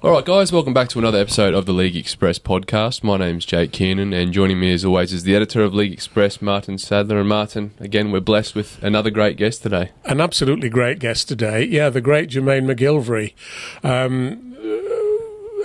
Alright guys, welcome back to another episode of the League Express podcast. My name's Jake Kearnan, and joining me as always is the editor of League Express, Martyn Sadler. And Martyn, again, we're blessed with another great guest today. An absolutely great guest today. Yeah, the great Jermaine McGillvary.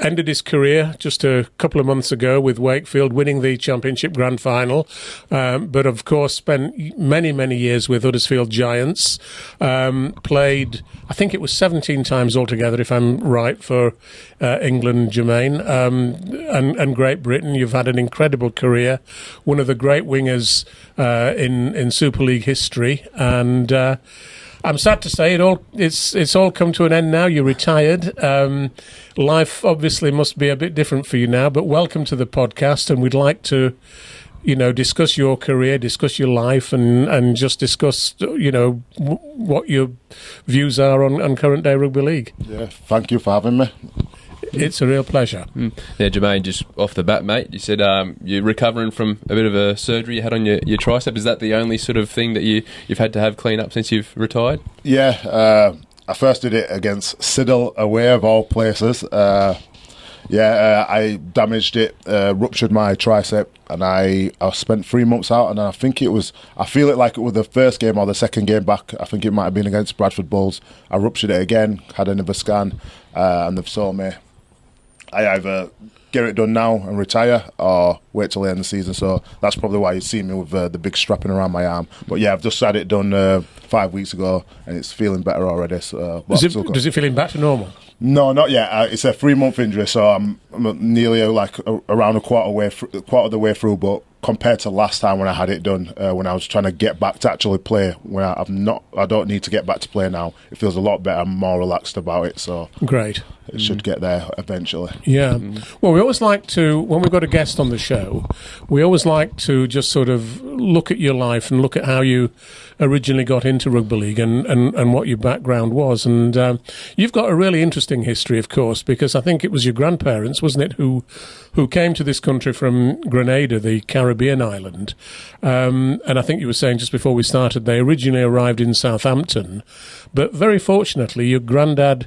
Ended his career just a couple of months ago with Wakefield, winning the Championship Grand Final, but of course spent many years with Huddersfield Giants. Played, I think it was 17 times altogether, if I'm right, for England, Jermaine, and Great Britain. You've had an incredible career, one of the great wingers in Super League history, and I'm sad to say it's all come to an end now. You're retired. Life obviously must be a bit different for you now, but welcome to the podcast, and we'd like to, discuss your career, discuss your life, and just discuss, what your views are on current day rugby league. Yeah, thank you for having me. It's a real pleasure. Yeah, Jermaine, just off the bat, mate, you said you're recovering from a bit of a surgery you had on your tricep. Is that the only sort of thing that you've had to have clean up since you've retired? Yeah, I first did it against Sadler away, of all places. I damaged it, ruptured my tricep, and I spent 3 months out, and I feel it like it was the first game or the second game back. I think it might have been against Bradford Bulls. I ruptured it again, had another scan, and they've told me I either get it done now and retire or wait till the end of the season. So that's probably why you see me with the big strapping around my arm. But yeah, I've just had it done 5 weeks ago, and it's feeling better already. So, does it feeling back to normal? No, not yet. It's a 3-month injury, so I'm nearly around a quarter of the way through. But compared to last time when I had it done, when I was trying to get back to actually play, when I don't need to get back to play now. It feels a lot better. I'm more relaxed about it. So great. It should get there eventually. Yeah. Well, we always like to, when we've got a guest on the show, we always like to just sort of look at your life and look at how you originally got into rugby league and what your background was. And you've got a really interesting history, of course, because I think it was your grandparents, wasn't it, who came to this country from Grenada, the Caribbean island. And I think you were saying just before we started, they originally arrived in Southampton. But very fortunately, your granddad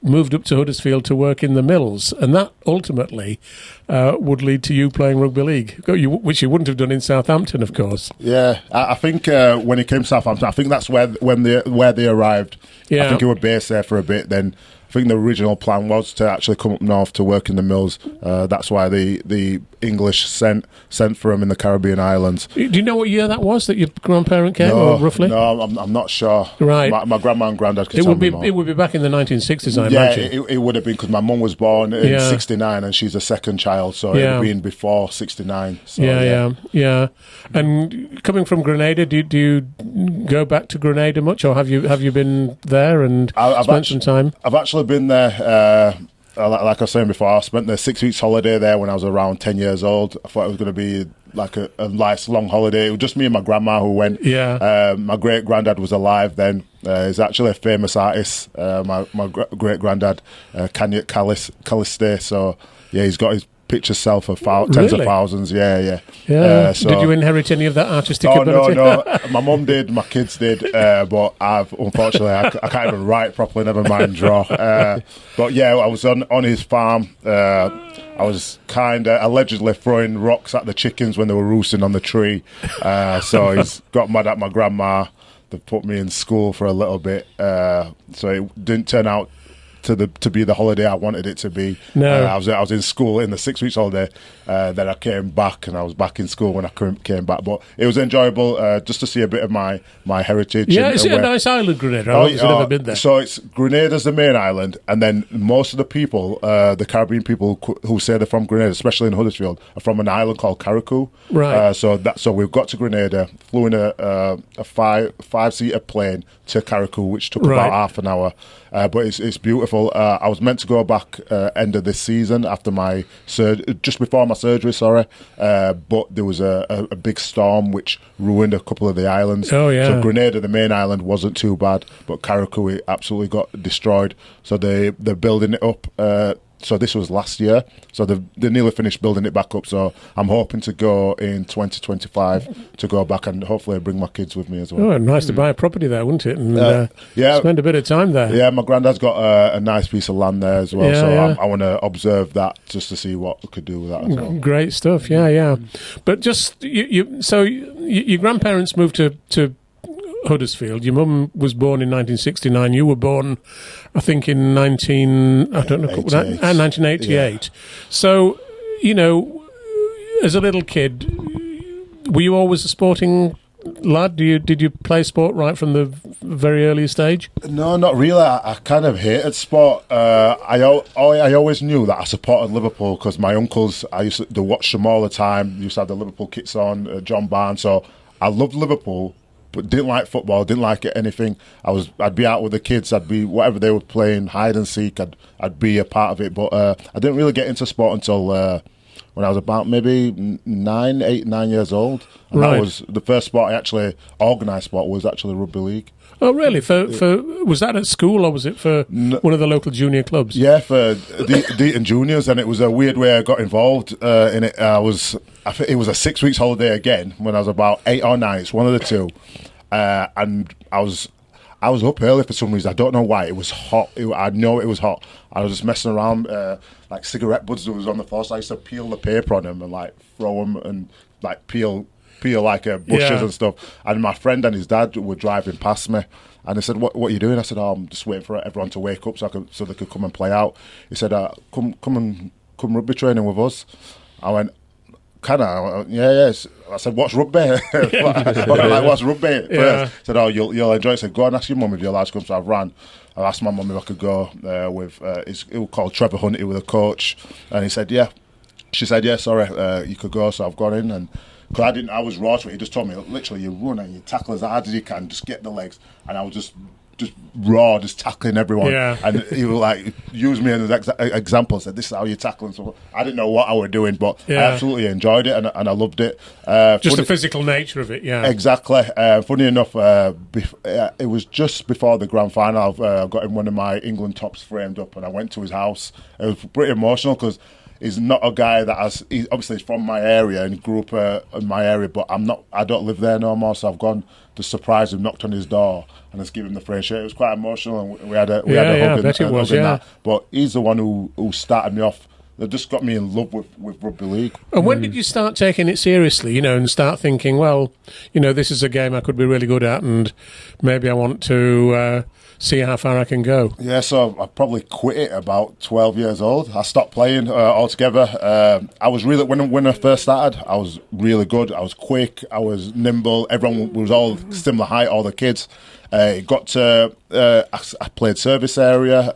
moved up to Huddersfield to work in the mills, and that ultimately would lead to you playing rugby league, which you wouldn't have done in Southampton, of course. Yeah, I think when he came to Southampton, I think that's where they arrived. Yeah. I think he was based there for a bit. Then I think the original plan was to actually come up north to work in the mills. That's why the English sent for him in the Caribbean islands. Do you know what year that was that your grandparent came, or roughly? No, I'm not sure. Right. My grandma and granddad could it tell would be me more. It would be back in the 1960s, I imagine. Yeah, it would have been, because my mum was born in 69 and she's a second child, so it would have been before 69. So, yeah. And coming from Grenada, do you go back to Grenada much, or have you been there and spent some time? I've actually been there. Like I was saying before, I spent the 6 weeks holiday there when I was around 10 years old. I thought it was going to be like a nice long holiday. It was just me and my grandma who went. Yeah. My great granddad was alive then. He's actually a famous artist. My great granddad, Kearnan Caliste. So yeah, he's got his pictures sell for tens of thousands. Yeah. So, did you inherit any of that artistic ability? No. My mum did, my kids did, but unfortunately I can't even write properly, never mind draw. But yeah, I was on his farm. I was kind of allegedly throwing rocks at the chickens when they were roosting on the tree. So he's got mad at my grandma. They put me in school for a little bit. So it didn't turn out to be the holiday I wanted it to be. No. I was in school in the 6 weeks holiday. Then I came back, and I was back in school when I came back. But it was enjoyable just to see a bit of my heritage. Yeah, it's a nice island, Grenada. I've never been there. So it's Grenada's the main island, and then most of the people, the Caribbean people who say they're from Grenada, especially in Huddersfield, are from an island called Carriacou. Right. So we've got to Grenada, flew in a five-seater plane to Carriacou, which took about half an hour. But it's beautiful. I was meant to go back end of this season after my just before my surgery, but there was a big storm which ruined a couple of the islands. Oh yeah. So Grenada, the main island, wasn't too bad, but Carriacou absolutely got destroyed. So they're building it up So this was last year. So they nearly finished building it back up. So I'm hoping to go in 2025 to go back and hopefully bring my kids with me as well. Oh, nice to buy a property there, wouldn't it? And spend a bit of time there. Yeah, my granddad's got a nice piece of land there as well. I want to observe that just to see what we could do with that as well. Great stuff. Yeah. But just your grandparents moved to Huddersfield. Your mum was born in 1969. You were born, I think, in 1988. Yeah. So, as a little kid, were you always a sporting lad? Did you play sport right from the very early stage? No, not really. I kind of hated sport. I always knew that I supported Liverpool because my uncles, I used to watch them all the time. Used to have the Liverpool kits on, John Barnes. So I loved Liverpool, but didn't like football, didn't like it, anything. I'd be out with the kids, I'd be whatever they were playing, hide and seek, I'd be a part of it. But I didn't really get into sport until when I was about maybe 9 years old. And that was the first sport I actually organised. Sport was actually Rugby League. Oh, really? For was that at school or was it for one of the local junior clubs? Yeah, for Deaton Juniors, and it was a weird way I got involved in it. I think it was a 6 weeks holiday again when I was about 8 or 9. It's one of the two, and I was up early for some reason. I don't know why. It was hot. I know it was hot. I was just messing around like cigarette butts that was on the floor. So I used to peel the paper on them and like throw them and like peel like bushes and stuff. And my friend and his dad were driving past me, and they said, "What are you doing?" I said, "Oh, I'm just waiting for everyone to wake up so they could come and play out." He said, "Come rugby training with us." I went, "Can I?" Yeah. I said, "What's rugby?" What's rugby? First. I said, "Oh, you'll enjoy it." I said, "Go and ask your mum if you're allowed to come." So I asked my mum if I could go with. It was called Trevor Hunt. He was a coach, and he said, "Yeah." She said, "Yeah, sorry, you could go." So I've gone in and. Because I was raw to it. He just told me, literally, you run and you tackle as hard as you can, just get the legs. And I was just raw, just tackling everyone. Yeah. And he was like, use me as an example, said, this is how you tackle. And so I didn't know what I was doing, but I absolutely enjoyed it and I loved it. Just the physical nature of it, yeah. Exactly. Funny enough, it was just before the grand final. I got in one of my England tops framed up and I went to his house. It was pretty emotional because he's not a guy that he's obviously from my area and grew up in my area, but I don't live there no more, so I've gone to surprise him, knocked on his door and just given him the fresh shirt. It was quite emotional and we had a hug in that. But he's the one who started me off. They just got me in love with rugby league. And when did you start taking it seriously, and start thinking, well, this is a game I could be really good at and maybe I want to see how far I can go? Yeah, so I probably quit it about 12 years old. I stopped playing altogether. I was really, when I first started, I was really good. I was quick, I was nimble. Everyone was all similar height, all the kids. It got to, I played service area,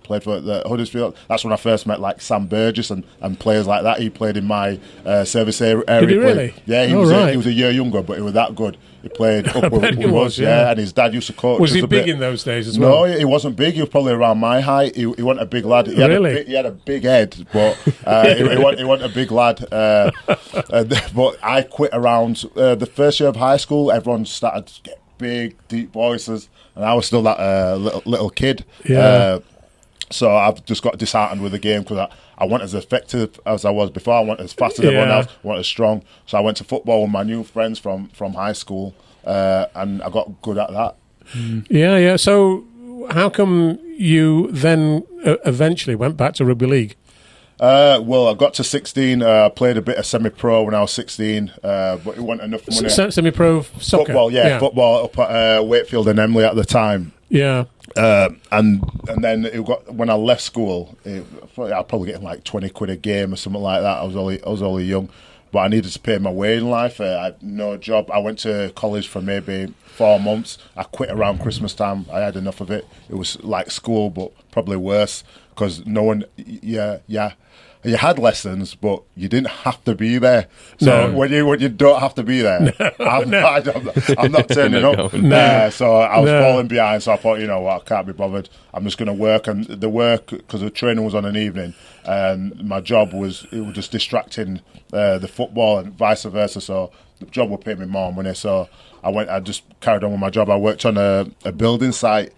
played for the Huddersfield. That's when I first met like Sam Burgess and players like that. He played in my service area. Did he really? Yeah, he was a year younger, but he was that good. He played up with us, and his dad used to coach. Was he big in those days as well? No, he wasn't big. He was probably around my height. He wasn't a big lad. He had a big head, but he wasn't a big lad. But I quit around the first year of high school. Everyone started to get big, deep voices, and I was still that little kid. Yeah. So I've just got disheartened with the game because I wasn't as effective as I was before. I wasn't as fast as everyone else. I wasn't as strong. So I went to football with my new friends from high school, and I got good at that. Yeah. So how come you then eventually went back to rugby league? Well, I got to 16. I played a bit of semi-pro when I was 16, but it wasn't enough money. Semi-pro soccer? Football, football up at Wakefield and Emley at the time. Yeah. And then when I left school, I was probably getting like 20 quid a game or something like that. I was only young, but I needed to pay my way in life. I had no job. I went to college for maybe 4 months. I quit around Christmas time. I had enough of it. It was like school, but probably worse because no one. You had lessons, but you didn't have to be there. So when you don't have to be there, I'm not turning up. So I was falling behind. So I thought, I can't be bothered. I'm just going to work. And the work, because the training was on an evening, and my job was just distracting the football and vice versa. So the job would pay me more money. So I just carried on with my job. I worked on a building site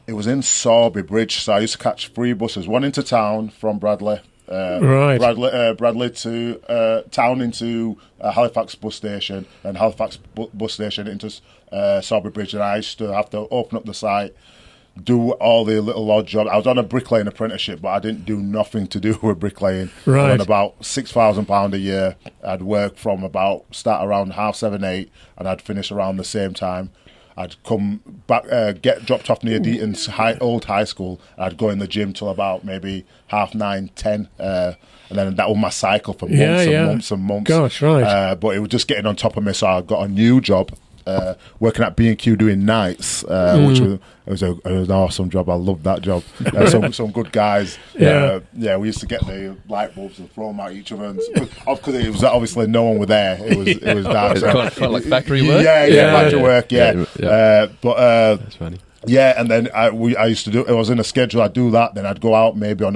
It was in Sawby Bridge, so I used to catch 3 buses, one into town from Bradley. Right. Bradley to town into Halifax bus station, and Halifax bus station into Sawby Bridge. And I used to have to open up the site, do all the little odd jobs. I was on a bricklaying apprenticeship, but I didn't do nothing to do with bricklaying. Right. I was on about £6,000 a year. I'd work from start around 7:30, 8, and I'd finish around the same time. I'd come back, get dropped off near Deaton's old high school. I'd go in the gym till about maybe 9:30, 10, and then that was my cycle for months and months. Gosh, right. But it was just getting on top of me, so I got a new job. Working at B&Q doing nights, which was an awesome job. I loved that job. Some good guys. Yeah. We used to get the light bulbs and throw them at each other. Because it was obviously no one were there. It was dark. It's kind of like factory work. Factory work. That's funny. Yeah, and then I used to do. I was in a schedule. I'd do that. Then I'd go out maybe on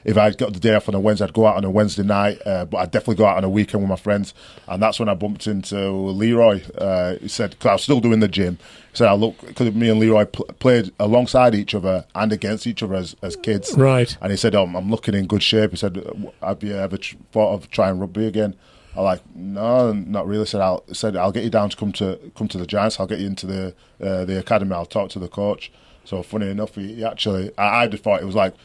if I got the day off on a Wednesday, I'd go out on a Wednesday night. But I'd definitely go out on a weekend with my friends. And that's when I bumped into Leroy. He said, because I was still doing the gym. He said, because me and Leroy played alongside each other and against each other as kids. Right. And he said, I'm looking in good shape. He said, have you ever thought of trying rugby again? I'm like, no, not really. Said I'll get you down to come to the Giants. I'll get you into the academy. I'll talk to the coach. So funny enough, he actually, I just thought it was like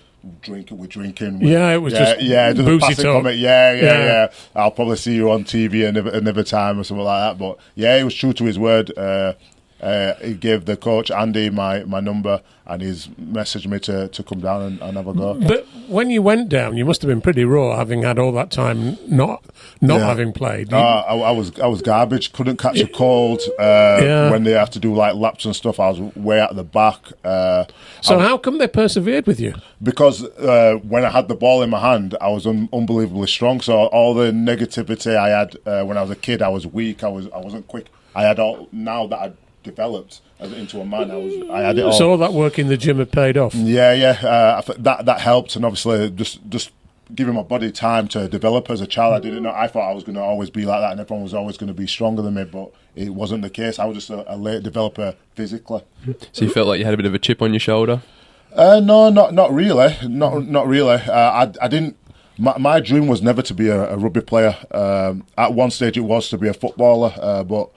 drinking. It was just boozy talk. Comment. Yeah. I'll probably see you on TV another time or something like that. But yeah, he was true to his word. He gave the coach Andy my number, and he's messaged me to come down and have a go. But when you went down, you must have been pretty raw, having had all that time not having played. I was garbage. Couldn't catch a cold. When they have to do like laps and stuff, I was way out the back. So how come they persevered with you? Because when I had the ball in my hand, I was unbelievably strong. So all the negativity I had when I was a kid, I was weak. I wasn't quick. I had all. Now that I'd developed into a man, I had it all. So all that work in the gym had paid off. That helped, and obviously just giving my body time to develop as a child. I didn't know. I thought I was going to always be like that, and everyone was always going to be stronger than me, but it wasn't the case. I was just a late developer physically. So you felt like you had a bit of a chip on your shoulder? No, not really. Not really. I didn't. My dream was never to be a rugby player. At one stage, it was to be a footballer, but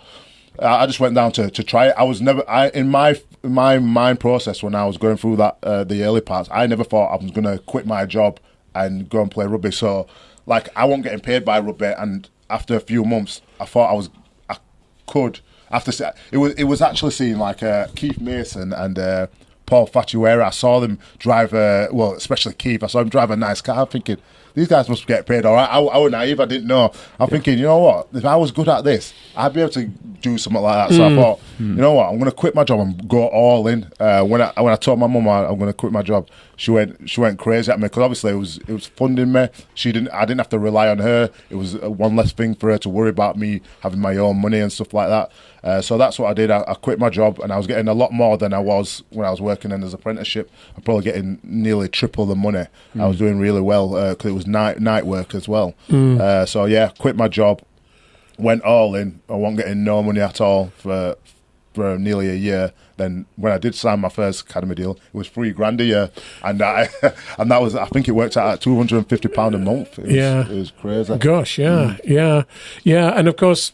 I just went down to try it. I was never. In my mind process when I was going through that the early parts, I never thought I was going to quit my job and go and play rugby. So, like, I wasn't getting paid by rugby, and after a few months, I thought I could. After it was actually seeing like Keith Mason and Paul Fatuera. I saw them drive especially Keith. I saw him drive a nice car. I'm thinking, these guys must get paid all right. I was naive. I didn't know. I'm thinking, you know what? If I was good at this, I'd be able to do something like that. So I thought, you know what? I'm going to quit my job and go all in. When I told my mum I'm going to quit my job, she went crazy at me because obviously it was funding me. I didn't have to rely on her. It was one less thing for her to worry about me having my own money and stuff like that. So that's what I did. I quit my job, and I was getting a lot more than I was when I was working in as apprenticeship. I'm probably getting nearly triple the money. I was doing really well because it was night work as well. So yeah, quit my job, went all in. I wasn't getting no money at all for nearly a year. Then when I did sign my first academy deal, it was $3,000 a year, and that was, I think it worked out at £250 a month. It was crazy. Gosh, yeah, and of course,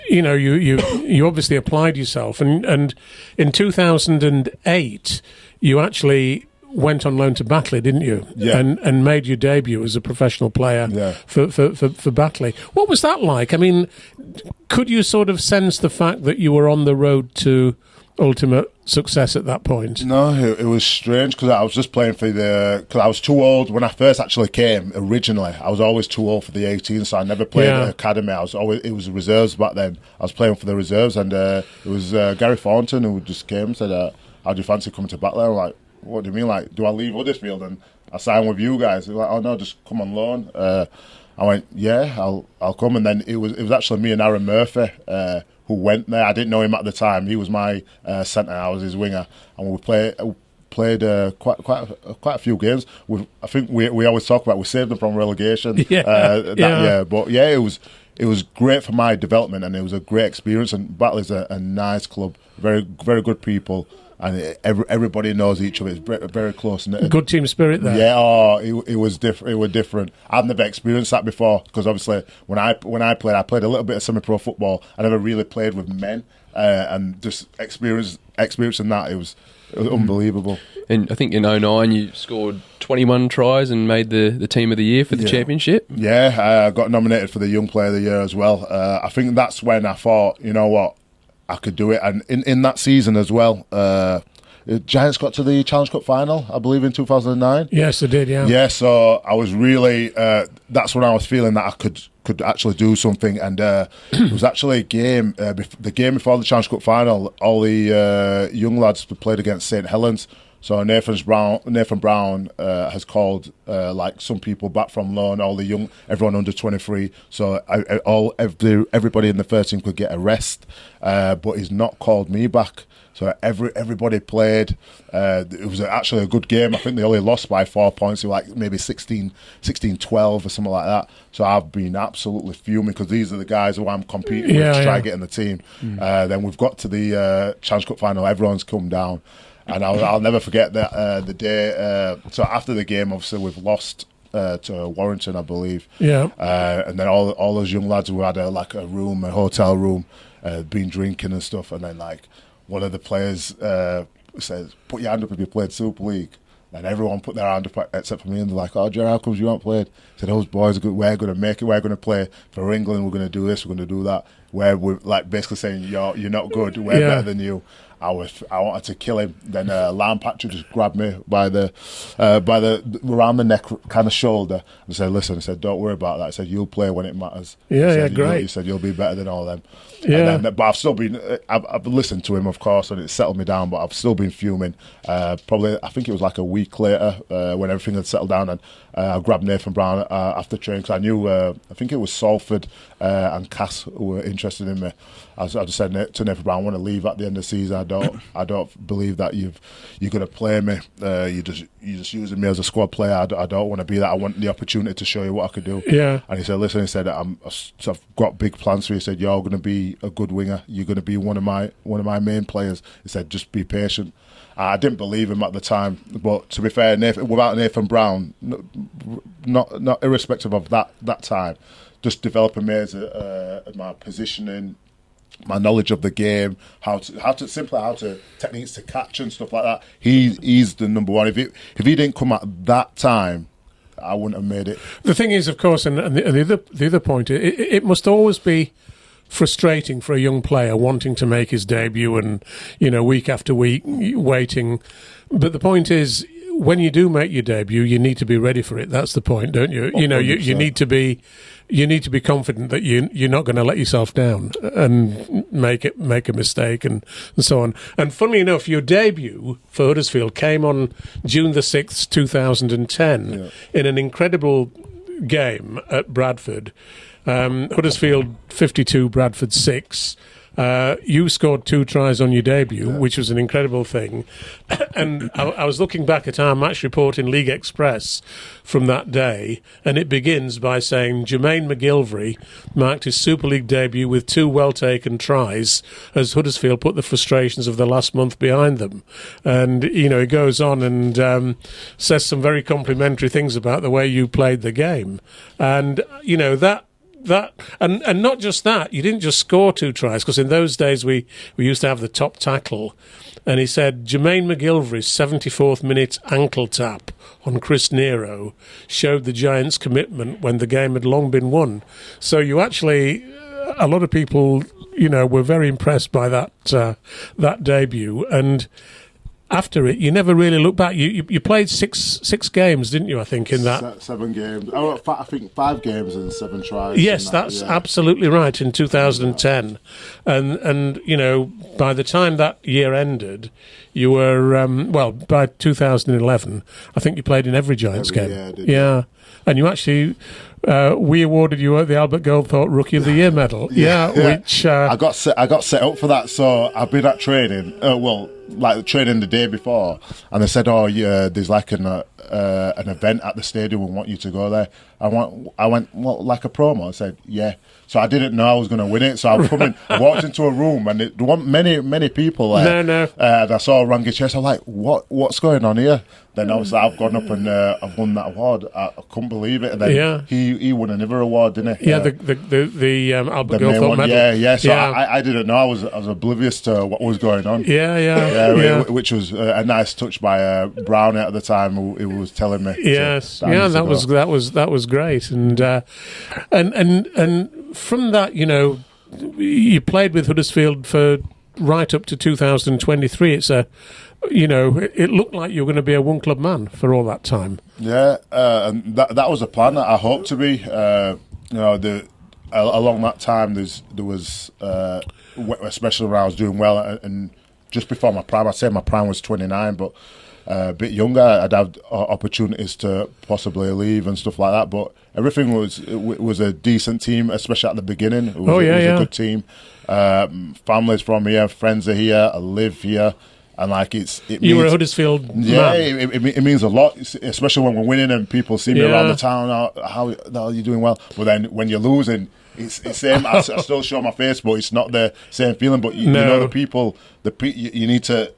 you know, you obviously applied yourself, and in 2008, you actually went on loan to Batley, didn't you? Yeah. And made your debut as a professional player for Batley. What was that like? I mean, could you sort of sense the fact that you were on the road to ultimate success at that point? No, it was strange because I was just playing because I was too old when I first actually came originally. I was always too old for the 18, so I never played at academy. It was reserves back then. I was playing for the reserves, and it was Gary Thornton who just came and said, how do you fancy coming to Batley? I'm like, what do you mean? Like, do I leave Huddersfield and I sign with you guys? They're like, oh no, just come on loan. I went, yeah, I'll come. And then it was actually me and Aaron Murphy who went there. I didn't know him at the time. He was my centre. I was his winger, and we played quite a few games. I think we always talk about we saved them from relegation that year. But yeah, it was great for my development, and it was a great experience. And Batley's a nice club, very very good people. and everybody knows each other. It's very, very close knit. Good team spirit there. Yeah, it was different. It was different. I've never experienced that before, because obviously when I played a little bit of semi-pro football. I never really played with men, and just experiencing that, it was unbelievable. And I think in 2009 you scored 21 tries and made the team of the year for the championship. Yeah, I got nominated for the Young Player of the Year as well. I think that's when I thought, you know what, I could do it. And in that season as well, Giants got to the Challenge Cup final, I believe, in 2009. Yes, they did, yeah. Yeah, so I was really, that's when I was feeling that I could actually do something. And it was actually a game, the game before the Challenge Cup final, all the young lads played against St Helens. So Nathan Brown has called like some people back from loan, everyone under 23. So everybody in the first team could get a rest, but he's not called me back. So everybody played. It was actually a good game. I think they only lost by 4 points. They were like maybe 16-12 or something like that. So I've been absolutely fuming, because these are the guys who I'm competing with to try and get in the team. Then we've got to the Challenge Cup final. Everyone's come down. And I'll never forget that the day. So after the game, obviously we've lost to Warrington, I believe. Yeah. And then all those young lads who had a hotel room, been drinking and stuff. And then like one of the players says, "Put your hand up if you played Super League." And everyone put their hand up except for me, and they're like, "Oh, Jerry, how come you haven't played?" I said, "Those boys, we're going to make it. We're going to play for England. We're going to do this. We're going to do that." Where we're like basically saying, "You're not good. We're better than you." I wanted to kill him. Then Lamb Patrick just grabbed me by the around the neck, kind of shoulder, and said, "Listen," I said, "don't worry about that." I said, "You'll play when it matters." Great. He said, "You'll be better than all of them." Yeah. But I've still been. I've listened to him, of course, and it settled me down. But I've still been fuming. Probably, I think it was like a week later when everything had settled down, and I grabbed Nathan Brown after training, because I knew. I think it was Salford and Cass who were interested in me. I just said to Nathan Brown, "I want to leave at the end of the season. I don't believe that you're going to play me. You're just using me as a squad player. I don't want to be that. I want the opportunity to show you what I could do." Yeah. And he said, "Listen," he said, I've got big plans for you." He said, "You're going to be a good winger. You're going to be one of my main players." He said, "Just be patient." I didn't believe him at the time, but to be fair, without Nathan Brown, not irrespective of that time, just developing me as my positioning, my knowledge of the game, how to techniques to catch and stuff like that. He's the number one. If he didn't come at that time, I wouldn't have made it. The thing is, of course, and the other point, it must always be frustrating for a young player wanting to make his debut, and week after week waiting. But the point is, when you do make your debut, you need to be ready for it. That's the point, don't you? You need to be confident that you're not going to let yourself down and make a mistake and so on. And funnily enough, your debut for Huddersfield came on June the 6th, 2010, in an incredible game at Bradford. Huddersfield 52, Bradford 6. You scored 2 tries on your debut, which was an incredible thing. And I was looking back at our match report in League Express from that day, and it begins by saying Jermaine McGillvary marked his Super League debut with 2 well-taken tries as Huddersfield put the frustrations of the last month behind them. And, he goes on and says some very complimentary things about the way you played the game. And, and not just that, you didn't just score 2 tries, because in those days we used to have the top tackle, and he said Jermaine McGillvary's 74th minute ankle tap on Chris Nero showed the Giants' commitment when the game had long been won. So you actually, a lot of people, were very impressed by that debut, and after it, you never really looked back. You played six games, didn't you? I think in that 7 games. I think 5 games and 7 tries. Yes, that's absolutely right. In 2010, and by the time that year ended, you were by 2011, I think you played in every Giants game. Yeah, I did, and you actually. We awarded you the Albert Goldthorpe Rookie of the Year medal. Which I got set up for that. So I've been at training. like training the day before, and they said, "Oh, yeah, there's like an event at the stadium. We want you to go there." I went, well, like a promo. I said, "Yeah." So I didn't know I was going to win it. So I walked into a room, and there weren't many people there. No. And I saw Rangi Chase. I'm like, what's going on here? Then obviously I've gone up and I've won that award. I couldn't believe it. And then he won another award, didn't he? Yeah, the Albert Gilthorpe medal. Yeah. So I didn't know. I was oblivious to what was going on. Yeah. Which was a nice touch by Brown at the time, who was telling me. Yes, that was great, and from that, you played with Huddersfield for right up to 2023. It's it looked like you were going to be a one club man for all that time. Yeah, and that was a plan. I hoped to be. Along that time, there was especially when I was doing well, and just before my prime. I'd say my prime was 29, but a bit younger, I'd have opportunities to possibly leave and stuff like that. But everything was a decent team, especially at the beginning. It was a good team. Families from here, friends are here. I live here. And you were a Huddersfield man. Yeah, it means a lot, especially when we're winning and people see me around the town. How are you doing well? But then when you're losing, it's the same. I still show my face, but it's not the same feeling. But you know the people. You need to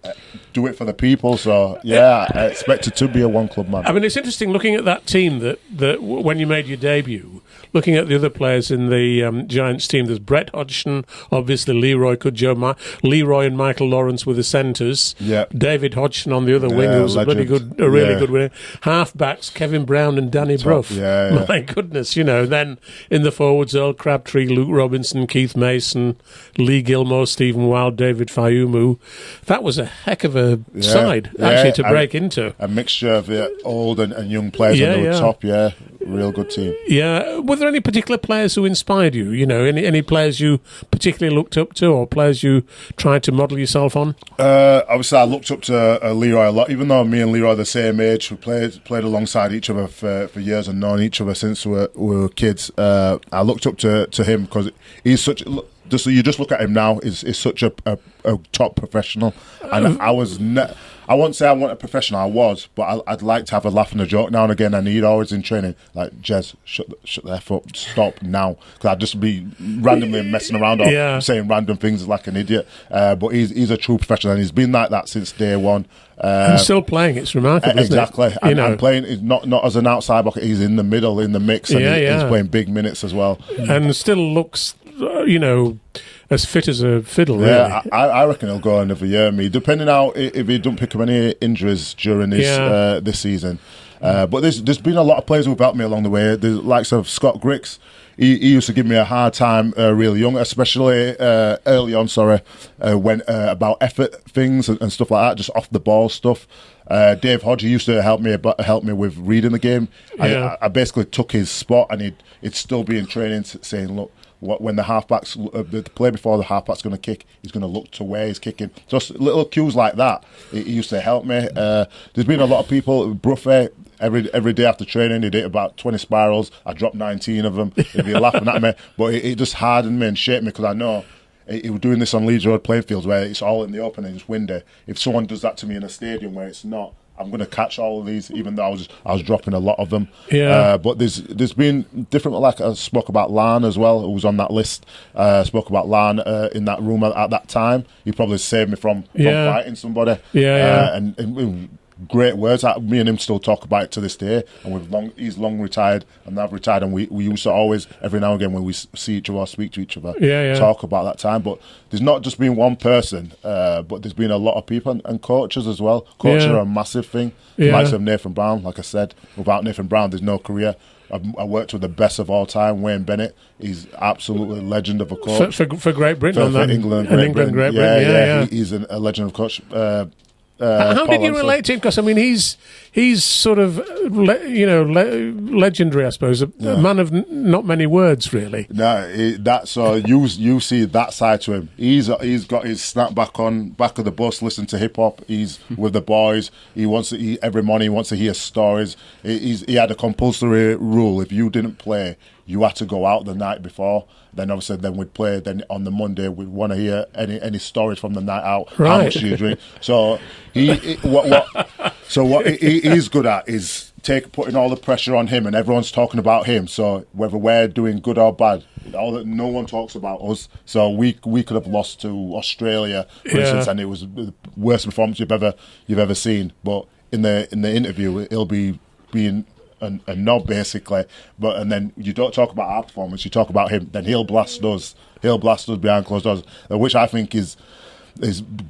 do it for the people. So I expected to be a one club man. I mean, it's interesting looking at that team that when you made your debut. Looking at the other players in the Giants team, there's Brett Hodgson, obviously Leroy Cudjoe, Leroy and Michael Lawrence were the centres. Yeah. David Hodgson on the other wing, who was a really good winner. Half-backs, Kevin Brown and Danny Brough. Yeah. My goodness, Then in the forwards, Earl Crabtree, Luke Robinson, Keith Mason, Lee Gilmore, Stephen Wild, David Fayumu. That was a heck of a side, actually, to break into. A mixture of old and young players on the top, real good team. Yeah. Were there any particular players who inspired you? Any players you particularly looked up to, or players you tried to model yourself on? Obviously, I looked up to Leroy a lot, even though me and Leroy are the same age. We played alongside each other for years and known each other since we were kids. I looked up to him because he's such. You just look at him now. He's such a top professional, and I won't say I want a professional. I was, but I'd like to have a laugh and a joke now and again. And he'd always in training like, Jez, shut the F up, stop now, because I'd just be randomly messing around or saying random things like an idiot. But he's a true professional, and he's been like that since day one. He's still playing. It's remarkable, exactly. Isn't it? And playing not as an outside bucket. He's in the middle, in the mix, and he's playing big minutes as well, and still looks, as fit as a fiddle, really. Yeah, I reckon he'll go another year. Depending how if he don't pick up any injuries during this season. But there's been a lot of players who've helped me along the way. The likes of Scott Griggs. He used to give me a hard time really young, especially early on. When about effort things and stuff like that, just off the ball stuff. Dave Hodge used to help me with reading the game. Yeah. I basically took his spot, and he'd still be in training saying, look, when the halfbacks the play before the halfback's going to kick, he's going to look to where he's kicking. Just little cues like that. He used to help me. There's been a lot of people. Bruffy, every day after training, he'd hit about 20 spirals. I dropped 19 of them. He'd be laughing at me, but it just hardened me and shaped me, because I know he was doing this on Leeds Road playing fields where it's all in the open and it's windy. If someone does that to me in a stadium where it's not, I'm going to catch all of these, even though I was dropping a lot of them. Yeah. But there's been different. Like I spoke about Lan as well, who was on that list. Spoke about Lan in that room at that time. He probably saved me from fighting somebody. And great words. Me and him still talk about it to this day. And he's long retired, and I've retired, and we used to always, every now and again, when we see each other or speak to each other, talk about that time. But there's not just been one person, but there's been a lot of people and coaches as well. Coaches are a massive thing. The likes of Nathan Brown, like I said, without Nathan Brown, there's no career. I worked with the best of all time, Wayne Bennett. He's absolutely a legend of a coach. For Great Britain, for England, Great Britain. Yeah. He's a legend of coach. How did you relate to him? Because I mean, he's sort of legendary, I suppose. A man of not many words, really. No, you see that side to him. He's got his snapback on, back of the bus, listen to hip hop. He's with the boys. Every morning he wants to hear stories. He had a compulsory rule: if you didn't play, you had to go out the night before. Then obviously, then we'd play. Then on the Monday, we'd want to hear any stories from the night out. Right. How much do you drink? So what he's good at is putting all the pressure on him, and everyone's talking about him. So whether we're doing good or bad, no one talks about us. So we could have lost to Australia, for instance, and it was the worst performance you've ever seen. But in the interview, he'll be being a knob basically, and then you don't talk about our performance, you talk about him, then he'll blast us behind closed doors, which I think is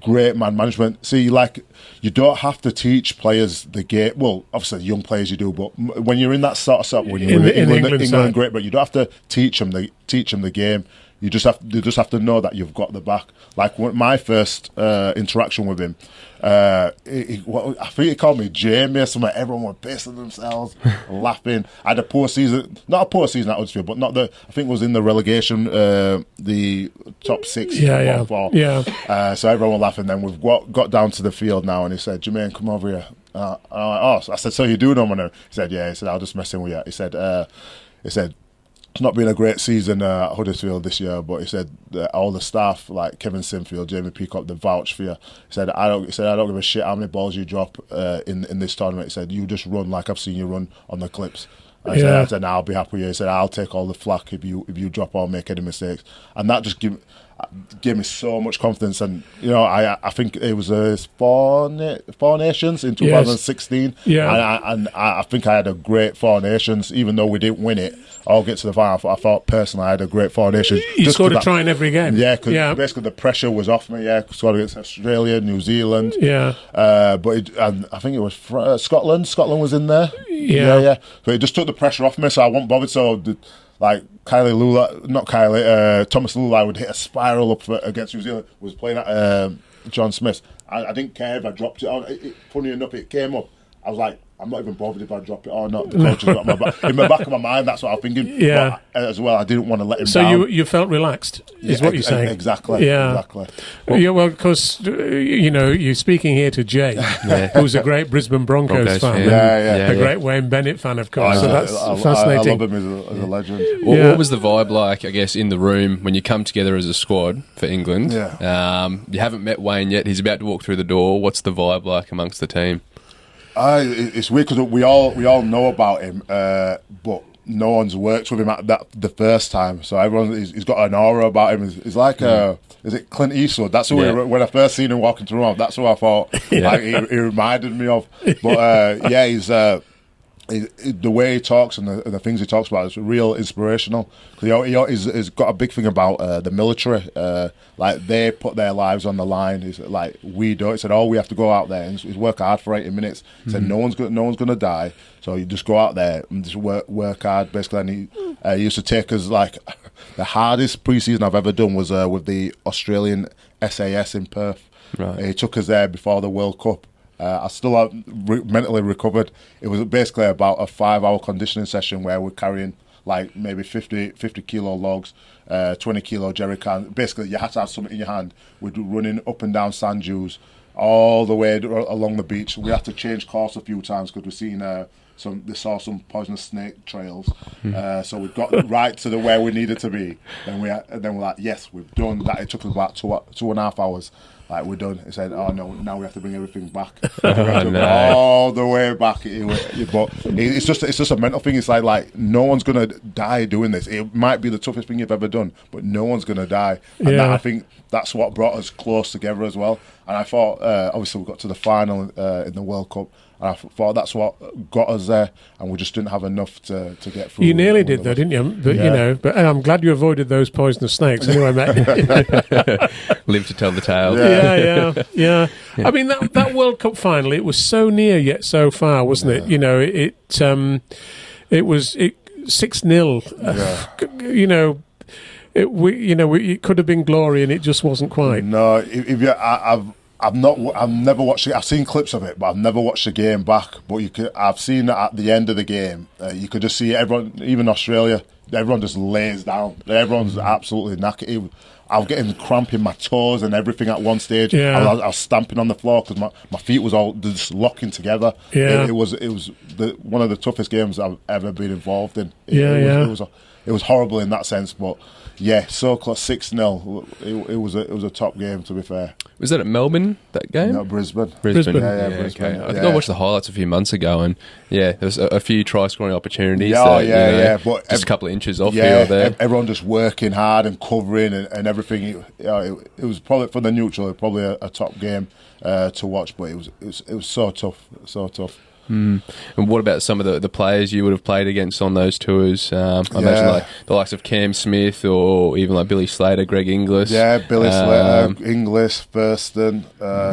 great man management. See, like, you don't have to teach players the game. Well, obviously young players you do, but when you're in that sort of stuff, when you're in England, great, but you don't have to teach them the game. You just have to know that you've got the back. Like my first interaction with him, I think he called me Jamie or something. Everyone was pissing themselves, laughing. I had a poor season, not a poor season at Huddersfield, but I think it was in the relegation, the top 6. So everyone was laughing. Then we've got down to the field now, and he said, "Jermaine, come over here." I said, "So you doing on?" He said, "Yeah." He said, "I'll just messing with you." He said, "It's not been a great season at Huddersfield this year," but he said that all the staff, like Kevin Sinfield, Jamie Peacock, they vouch for you. He said, I don't give a shit how many balls you drop in this tournament." He said, "You just run like I've seen you run on the clips." I said, "I'll be happy with you." He said, "I'll take all the flack if you drop or make any mistakes," and that just gave me so much confidence. And I think it was Four Nations in 2016. And I think I had a great Four Nations, even though we didn't win it or get to the final. I thought personally I had a great Four Nations. You scored a try in every game. Because basically the pressure was off me. Scored against Australia, New Zealand. But I think it was Scotland. Scotland was in there. But it just took the pressure off me, so I wasn't bothered. So like Thomas Lulai would hit a spiral up against New Zealand, was playing at John Smith. I didn't care if I dropped it on. Funny enough, it came up. I was like, I'm not even bothered if I drop it or not. The coach has got my back. In the back of my mind, that's what I'm thinking. But as well, I didn't want to let him down. So you felt relaxed, is what you're saying? Exactly. Well, because you're speaking here to Jay, who's a great Brisbane Broncos fan. A great Wayne Bennett fan, of course. So that's fascinating. I love him as a legend. What was the vibe like, I guess, in the room when you come together as a squad for England? You haven't met Wayne yet. He's about to walk through the door. What's the vibe like amongst the team? It's weird because we all know about him, but no one's worked with him at the first time. So he's got an aura about him. He's like is it Clint Eastwood? That's who when I first seen him walking through the room, that's who I thought like he reminded me of. But he's the way he talks and the things he talks about is real inspirational. He's got a big thing about the military. Like, they put their lives on the line. He's like, we don't. He said, we have to go out there and work hard for 80 minutes. He said, no one's going to die. So you just go out there and just work hard, basically. And he used to take us, like, the hardest pre-season I've ever done was with the Australian SAS in Perth. Right. He took us there before the World Cup. I still have mentally recovered. It was basically about a 5-hour conditioning session where we're carrying like maybe 50 kilo logs, 20 kilo jerry cans. Basically, you had to have something in your hand. We're running up and down sand dunes all the way along the beach. We had to change course a few times because we've seen they saw some poisonous snake trails. So we got right to where we needed to be. Then we're like, yes, we've done that. It took us about 2.5 hours. Like, we're done. He said, "Oh no, now we have to bring everything back." All the way back. But it's just a mental thing. It's like no one's gonna die doing this. It might be the toughest thing you've ever done, but no one's gonna die. And I think that's what brought us close together as well. And I thought, obviously, we got to the final in the World Cup. And I thought that's what got us there, and we just didn't have enough to get through. You nearly did, though, didn't you? But but I'm glad you avoided those poisonous snakes. Anyway, mate. Live to tell the tale. Yeah. I mean, that World Cup final, it was so near yet so far, wasn't it? You know, it was 6-0. It could have been glory, and it just wasn't quite. No, I've never watched it. I've seen clips of it, but I've never watched the game back. But I've seen that at the end of the game, you could just see everyone, even Australia, everyone just lays down. Everyone's absolutely knackered. I was getting cramp in my toes and everything at one stage. Yeah. I was stamping on the floor because my feet was all just locking together. Yeah. It was one of the toughest games I've ever been involved in. It was horrible in that sense, but yeah, so close, 6-0. It was a top game, to be fair. Was that at Melbourne, that game? No, Brisbane. Brisbane. Yeah, Okay. Brisbane. I think I watched the highlights a few months ago, and there was a few try-scoring opportunities. But just a couple of inches off here or there. Everyone just working hard and covering and everything. It was probably, for the neutral, probably a top game to watch, but it was so tough. And what about some of the players you would have played against on those tours? I imagine like the likes of Cam Smith or even like Billy Slater, Greg Inglis. Yeah, Billy Slater, Inglis, Thurston,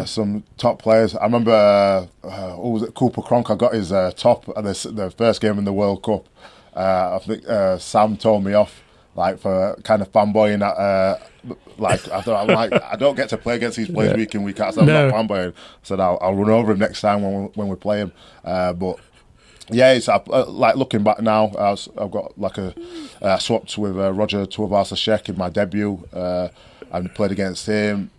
some top players. I remember, what was it, Cooper Cronk, I got his top at the first game in the World Cup. I think Sam told me off for kind of fanboying at... I don't get to play against these players week in, week out. So I'm not fanboying. I said I'll run over him next time when we play him. But yeah, it's looking back now. I've got I swapped with Roger Tuivasa-Sheck in my debut and played against him.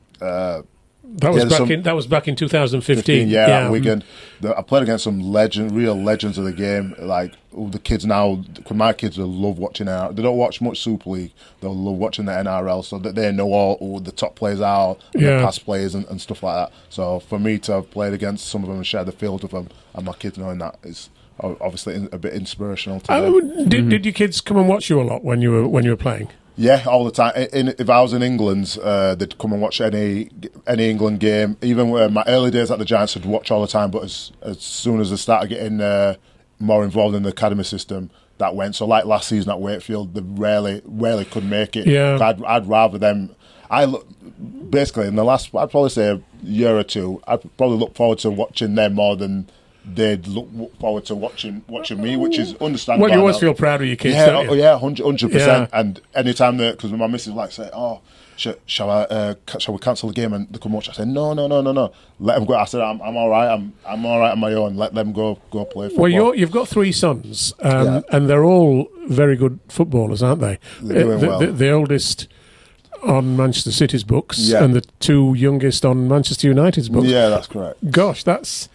That was back in 2015. At Wigan. I played against some real legends of the game. Like the kids now, my kids will love watching NRL. They don't watch much Super League. They'll love watching the NRL, so that they know all who the top players are, and the past players and stuff like that. So for me to have played against some of them and share the field with them, and my kids knowing that is obviously a bit inspirational to them. Did your kids come and watch you a lot when you were playing? Yeah, all the time. If I was in England, they'd come and watch any England game. Even my early days at the Giants, I'd watch all the time. But as soon as I started getting more involved in the academy system, that went. So like last season at Wakefield, they rarely could make it. Yeah. I'd rather them. Basically in the last, I'd probably say a year or two, I'd probably look forward to watching them more than they'd look forward to watching me, which is understandable. Well, you always feel proud of your kids, don't you? Yeah, 100%. And anytime because my missus say, "Oh, shall we cancel the game and they come watch?" I said, "No. Let them go." I said, "I'm all right. I'm all right on my own. Let them go play football." Well, you've got 3 sons, and they're all very good footballers, aren't they? They're doing well. The oldest on Manchester City's books, and the 2 youngest on Manchester United's books. Yeah, that's correct. Gosh, that's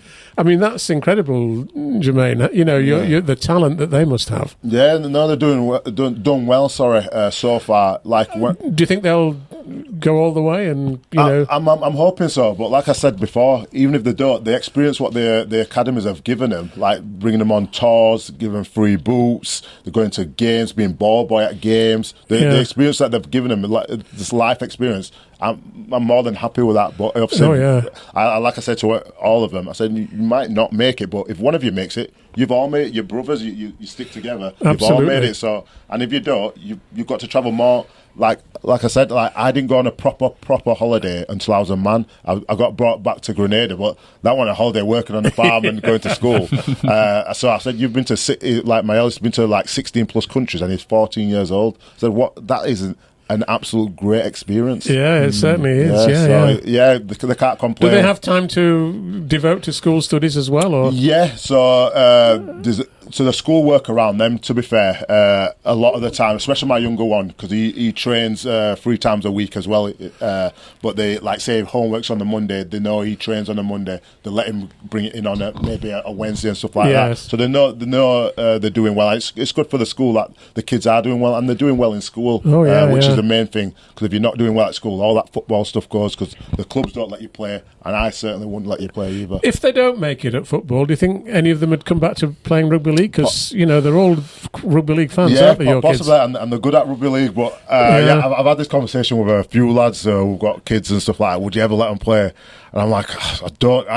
incredible, Jermaine. You know, you're the talent that they must have. Yeah, no, they're done well. So far. Do you think they'll go all the way? And I'm hoping so. But like I said before, even if they don't, they experience what the academies have given them, like bringing them on tours, giving them free boots. They're going to games, being ball boy at games. The experience that they've given them, this life experience. I'm more than happy with that. But like I said to all of them, I said you might not make it, but if one of you makes it, you've all made it. Your brothers, you stick together. Absolutely. You've all made it. So, and if you don't, you've got to travel more. Like I said, I didn't go on a proper holiday until I was a man. I got brought back to Grenada, but that one a holiday working on the farm and going to school. So I said, you've been to my eldest been to 16 plus countries, and he's 14 years old. So that isn't an absolute great experience. Yeah, it certainly is. They can't complain. Do they have time to devote to school studies as well? Or? Yeah, so the school work around them, to be fair, a lot of the time, especially my younger one, because he trains 3 times a week as well. But they, say homework's on the Monday, they know he trains on a Monday, they let him bring it in on maybe a Wednesday and stuff like that. So they know they're doing well. It's good for the school that the kids are doing well, and they're doing well in school, which is the main thing. Because if you're not doing well at school, all that football stuff goes, because the clubs don't let you play, and I certainly wouldn't let you play either. If they don't make it at football, do you think any of them would come back to playing rugby league? Because they're all rugby league fans, aren't they? Your possibly, kids? And they're good at rugby league. But I've had this conversation with a few lads who've got kids and stuff like that. Would you ever let them play? And I'm like, I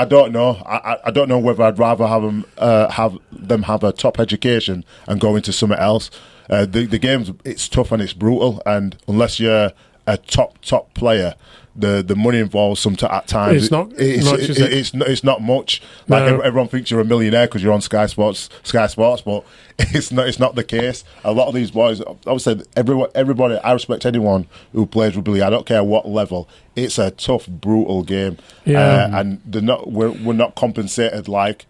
don't know. I don't know whether I'd rather have them have a top education and go into something else. The game's it's tough and it's brutal, and unless you're a top player, the money involved at times it's not much, is it? It's not much. Everyone thinks you're a millionaire because you're on Sky Sports, but it's not the case. A lot of these boys, I would say, everybody. I respect anyone who plays rugby league. I don't care what level. It's a tough, brutal game, and we're not compensated like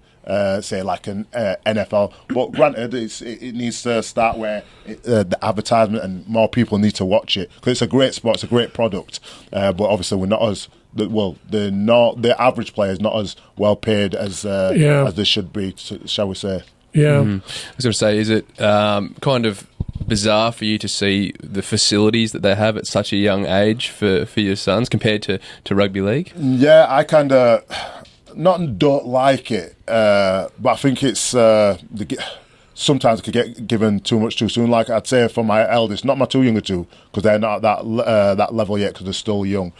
say like an NFL. But granted, it needs to start where the advertisement and more people need to watch it, because it's a great sport, it's a great product. But obviously, we're not as the average player is not as well paid as they should be, shall we say? Yeah. I was going to say, is it kind of bizarre for you to see the facilities that they have at such a young age for your sons compared to rugby league? Yeah, I kind of don't like it, but I think it's sometimes it could get given too much too soon. Like I'd say for my eldest, not my two younger two, because they're not at that level yet, because they're still young.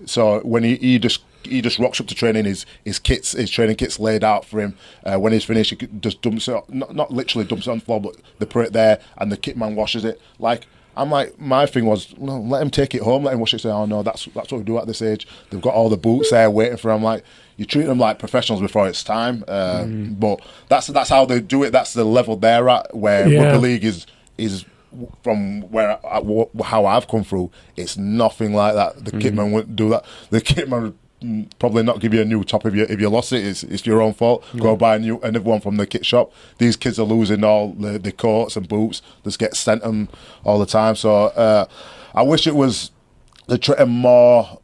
So when he just rocks up to training, his training kit's laid out for him. When he's finished, he just dumps it, not literally dumps it on the floor, but they put it there and the kit man washes it. My thing was, let him take it home, let him wash it. Say, oh no, that's what we do at this age. They've got all the boots there waiting for him. Like, you treat them like professionals before it's time. But that's how they do it. That's the level they're at. Where rugby league is from how I've come through. It's nothing like that. The kitman wouldn't do that. The kitman would probably not give you a new top if you lost it. It's your own fault. Go buy another one from the kit shop. These kids are losing all the coats and boots. Just get sent them all the time. So I wish it was more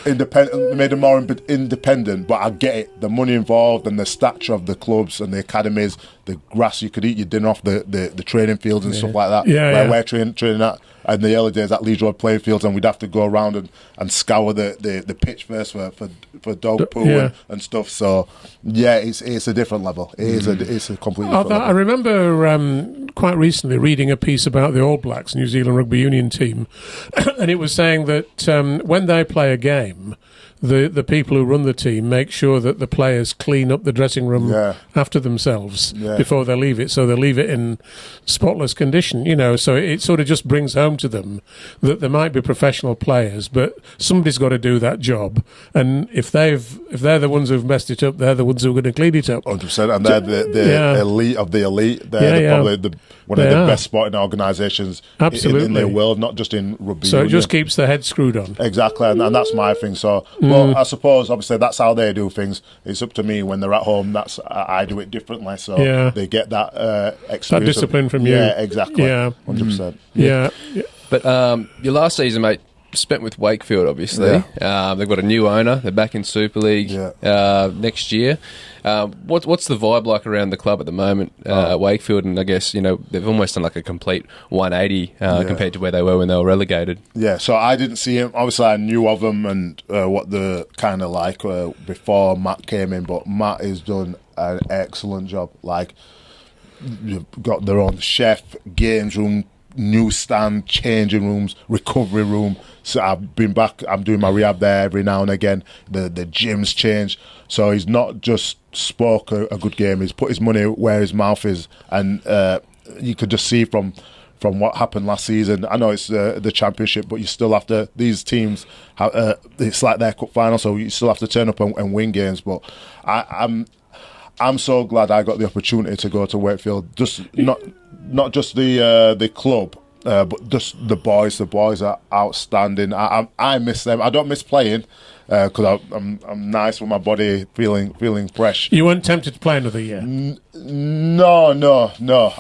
independent, made them more independent. But I get it. The money involved and the stature of the clubs and the academies, the grass you could eat your dinner off, the training fields and stuff like that. Where we're training at. In the early days at Leeds Road playing fields, and we'd have to go around and scour the pitch first for dog poo and stuff. So it's a different level. It's a completely different level. I remember quite recently reading a piece about the All Blacks New Zealand Rugby Union team, and it was saying that when they play a game, the people who run the team make sure that the players clean up the dressing room after themselves before they leave it, so they leave it in spotless condition, so it sort of just brings home to them that there might be professional players, but somebody's got to do that job, and if they're the ones who've messed it up, they're the ones who are going to clean it up. 100%, and they're the elite of the elite. They're probably one of the best sporting organisations in the world, not just in rugby so union. It just keeps the head screwed on. Exactly, and that's my thing. So well, I suppose obviously that's how they do things. It's up to me when they're at home. I do it differently, so they get that experience, that discipline from you. Yeah, exactly. 100%. Yeah. But your last season, mate, spent with Wakefield, obviously. They've got a new owner. They're back in Super League next year. What's the vibe like around the club at the moment at Wakefield? And I guess, they've almost done like a complete 180 compared to where they were when they were relegated. Yeah, so I didn't see him. Obviously, I knew of them and what they're kind of like before Matt came in, but Matt has done an excellent job. Like, you've got their own chef, games room, newsstand, changing rooms, recovery room. So I've been back. I'm doing my rehab there every now and again. The gym's changed, so he's not just spoke a good game. He's put his money where his mouth is, and you could just see from what happened last season. I know it's the championship, but you still have to. These teams, it's like their cup final, so you still have to turn up and win games. But I'm so glad I got the opportunity to go to Wakefield. Just not just the club, but just the boys. The boys are outstanding. I miss them. I don't miss playing because I'm nice with my body, feeling fresh. You weren't tempted to play another year? No.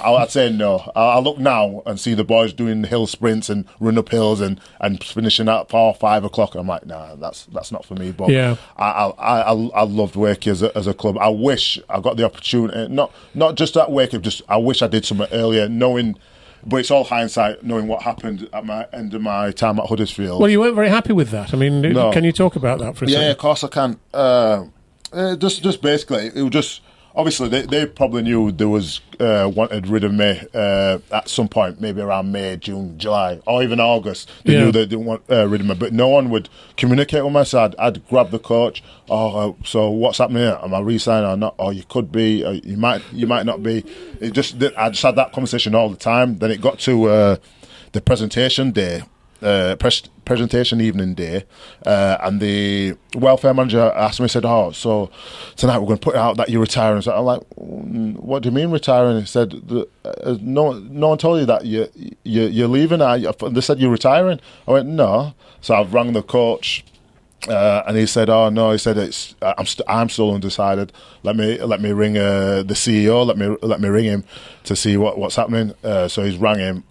I'd say no. I look now and see the boys doing hill sprints and run up hills and finishing at 4 or 5 o'clock. I'm like, nah, that's not for me. But I loved Wakey as a club. I wish I got the opportunity. Not just at Wakey. I wish I did something earlier, knowing. But it's all hindsight, knowing what happened at my end of my time at Huddersfield. Well, you weren't very happy with that. I mean, Can you talk about that for a second? Yeah, of course I can. Just basically, it was just obviously they probably knew there was wanted rid of me at some point, maybe around May, June, July, or even August. They knew they didn't want rid of me, but no one would communicate with me. So I'd grab the coach. Oh, so what's happening here? Am I re-signing or not? Or you could be. Or you might not be. I just had that conversation all the time. Then it got to the presentation day. Presentation evening day, and the welfare manager asked me, said, "Oh, so tonight we're going to put it out that you're retiring." So I'm like, "What do you mean retiring?" He said, "No one told you that you're leaving. They said you're retiring." I went, "No." So I've rang the coach And he said, "Oh no," he said, I'm still undecided. Let me ring the CEO. Let me ring him to see what's happening." So he's rang him,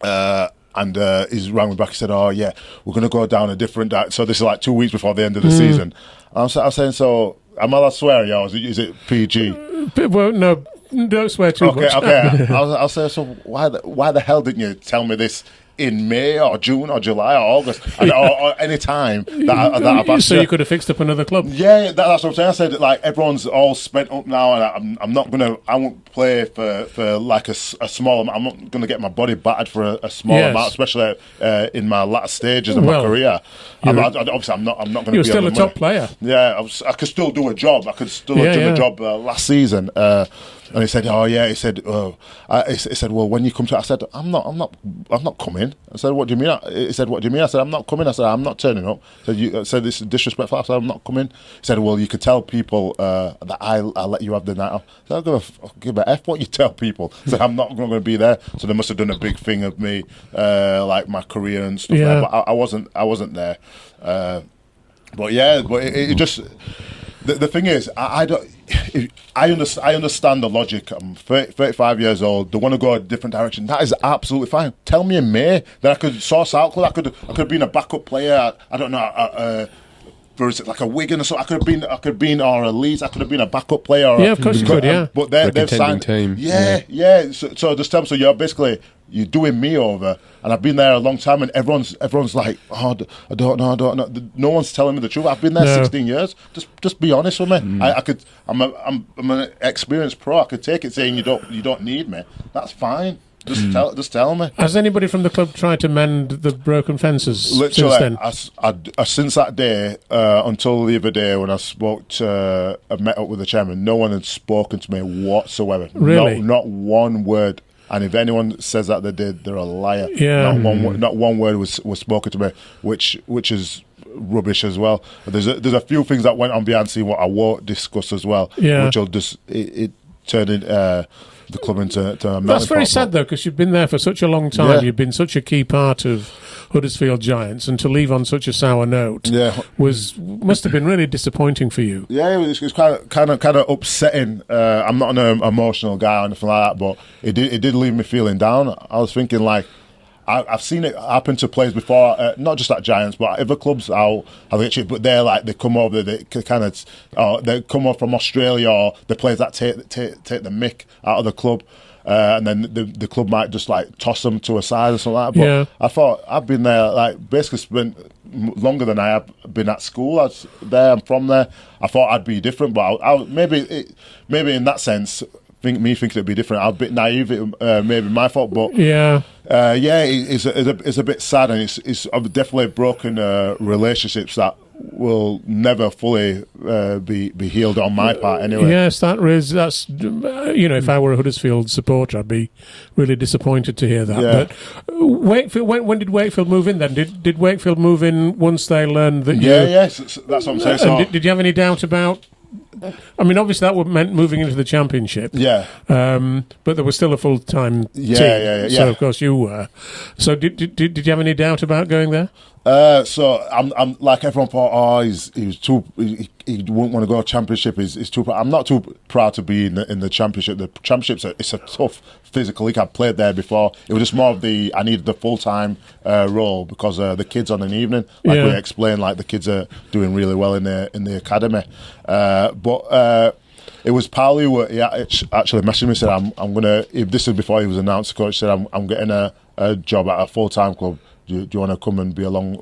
and he's rang me back. He said, "Oh yeah, we're going to go down a different." So this is like 2 weeks before the end of the season. I was saying, "So am I allowed to swear? Yeah, is it PG?" Well, no, don't swear too much. Okay. I'll say, "So why the hell didn't you tell me this in May or June or July or August or any time that I've asked you could have fixed up another club?" Yeah, that's what I'm saying. I said, like, everyone's all spent up now, and I won't play for like a small amount. I'm not gonna get my body battered for a small amount, especially in my latter stages of my career. Obviously, I'm not going to be. You're still a top player. Yeah, I could still do a job. I could still have done a job last season. And he said, "Oh yeah." He said, he said, "Well, when you come to," I said, "I'm not coming." I said, "What do you mean?" He said, "What do you mean?" I said, "I'm not coming." I said, "I'm not turning up." I said, "This is disrespectful." I said, "I'm not coming." He said, "Well, you could tell people that I'll let you have the night off." I said, "I'm going to give a F what you tell people." I said, "I'm not going to be there." So they must have done a big thing of me, like my career and stuff. Yeah. But I wasn't there. But it just. The thing is, I understand the logic. I'm 35 years old. They want to go a different direction. That is absolutely fine. Tell me in May that I could source out. I could have been a backup player. I don't know. For instance, like a Wigan or something. I could have been or a Leeds. I could have been a backup player. Of course you could. Yeah, but they've signed. Team. Yeah. So just tell me. So you're doing me over, and I've been there a long time, and everyone's like, "Oh, I don't know." No one's telling me the truth. I've been there 16 years. Just be honest with me. I'm an experienced pro. I could take it saying you don't need me. That's fine. Just tell me. Has anybody from the club tried to mend the broken fences Literally, since then? Since that day until the other day when I met up with the chairman, no one had spoken to me whatsoever. Really? Not one word. And if anyone says that they did, they're a liar. Yeah. Not one word was spoken to me, which is rubbish as well. But there's a few things that went on behind the scene what I won't discuss as well, which will just it turn in the club into a melting That's very pot. sad though, because you've been there for such a long time. Yeah. You've been such a key part of Huddersfield Giants, and to leave on such a sour note must have been really disappointing for you. Yeah, it was kind of upsetting. I'm not an emotional guy or anything like that, but it did leave me feeling down. I was thinking, like, I've seen it happen to players before, not just at Giants, but at other clubs. But they're like, they come over, they come over from Australia, or the players that take the mick out of the club. And then the club might just like toss them to a side or something like that. But I thought I've been there, like, basically spent longer than I have been at school. I'm from there. I thought I'd be different, but maybe in that sense, thinking it'd be different. I'm a bit naive. Maybe my fault, but it's a bit sad, and it's definitely broken relationships that will never fully be healed on my part anyway. Yes, that's if I were a Huddersfield supporter, I'd be really disappointed to hear that. Yeah. But Wakefield, when did Wakefield move in then? Did Wakefield move in once they learned that yes, that's what I'm saying. So, did you have any doubt about? I mean, obviously that meant moving into the Championship. Yeah. But there was still a full-time team. Yeah. So of course you were. So did you have any doubt about going there? So I'm like everyone thought. He wouldn't want to go to Championship. He's too. I'm not too proud to be in the Championship. The Championship's it's a tough physical league. I've played there before. It was just more of I needed the full-time role because the kids on an evening, like we explained, like the kids are doing really well in the academy. But it was Paulie who actually messaged me and said, I'm gonna. If this is before he was announced, the coach said I'm getting a job at a full-time club. Do you want to come and be along,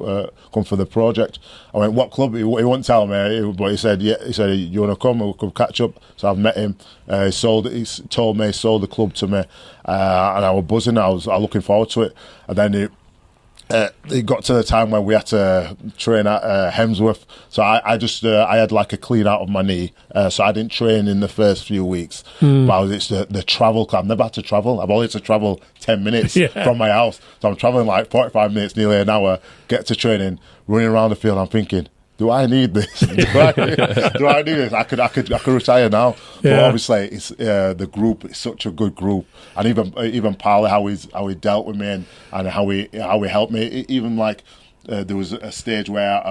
come for the project? I went, what club? He wouldn't tell me, but he said, yeah. He said, you want to come? We'll come catch up. So I've met him. He sold the club to me, and I was buzzing. I was looking forward to it. And then it got to the time when we had to train at Hemsworth, so I had like a clean out of my knee, so I didn't train in the first few weeks. But it's the travel. I've never had to travel. I've always had to travel 10 minutes from my house, so I'm traveling like 45 minutes, nearly an hour, get to training, running around the field. I'm thinking, do I need this? do I need this? I could retire now. But obviously, it's the group. It's such a good group, and even Paulie, how he dealt with me and how he helped me. Even like there was a stage where,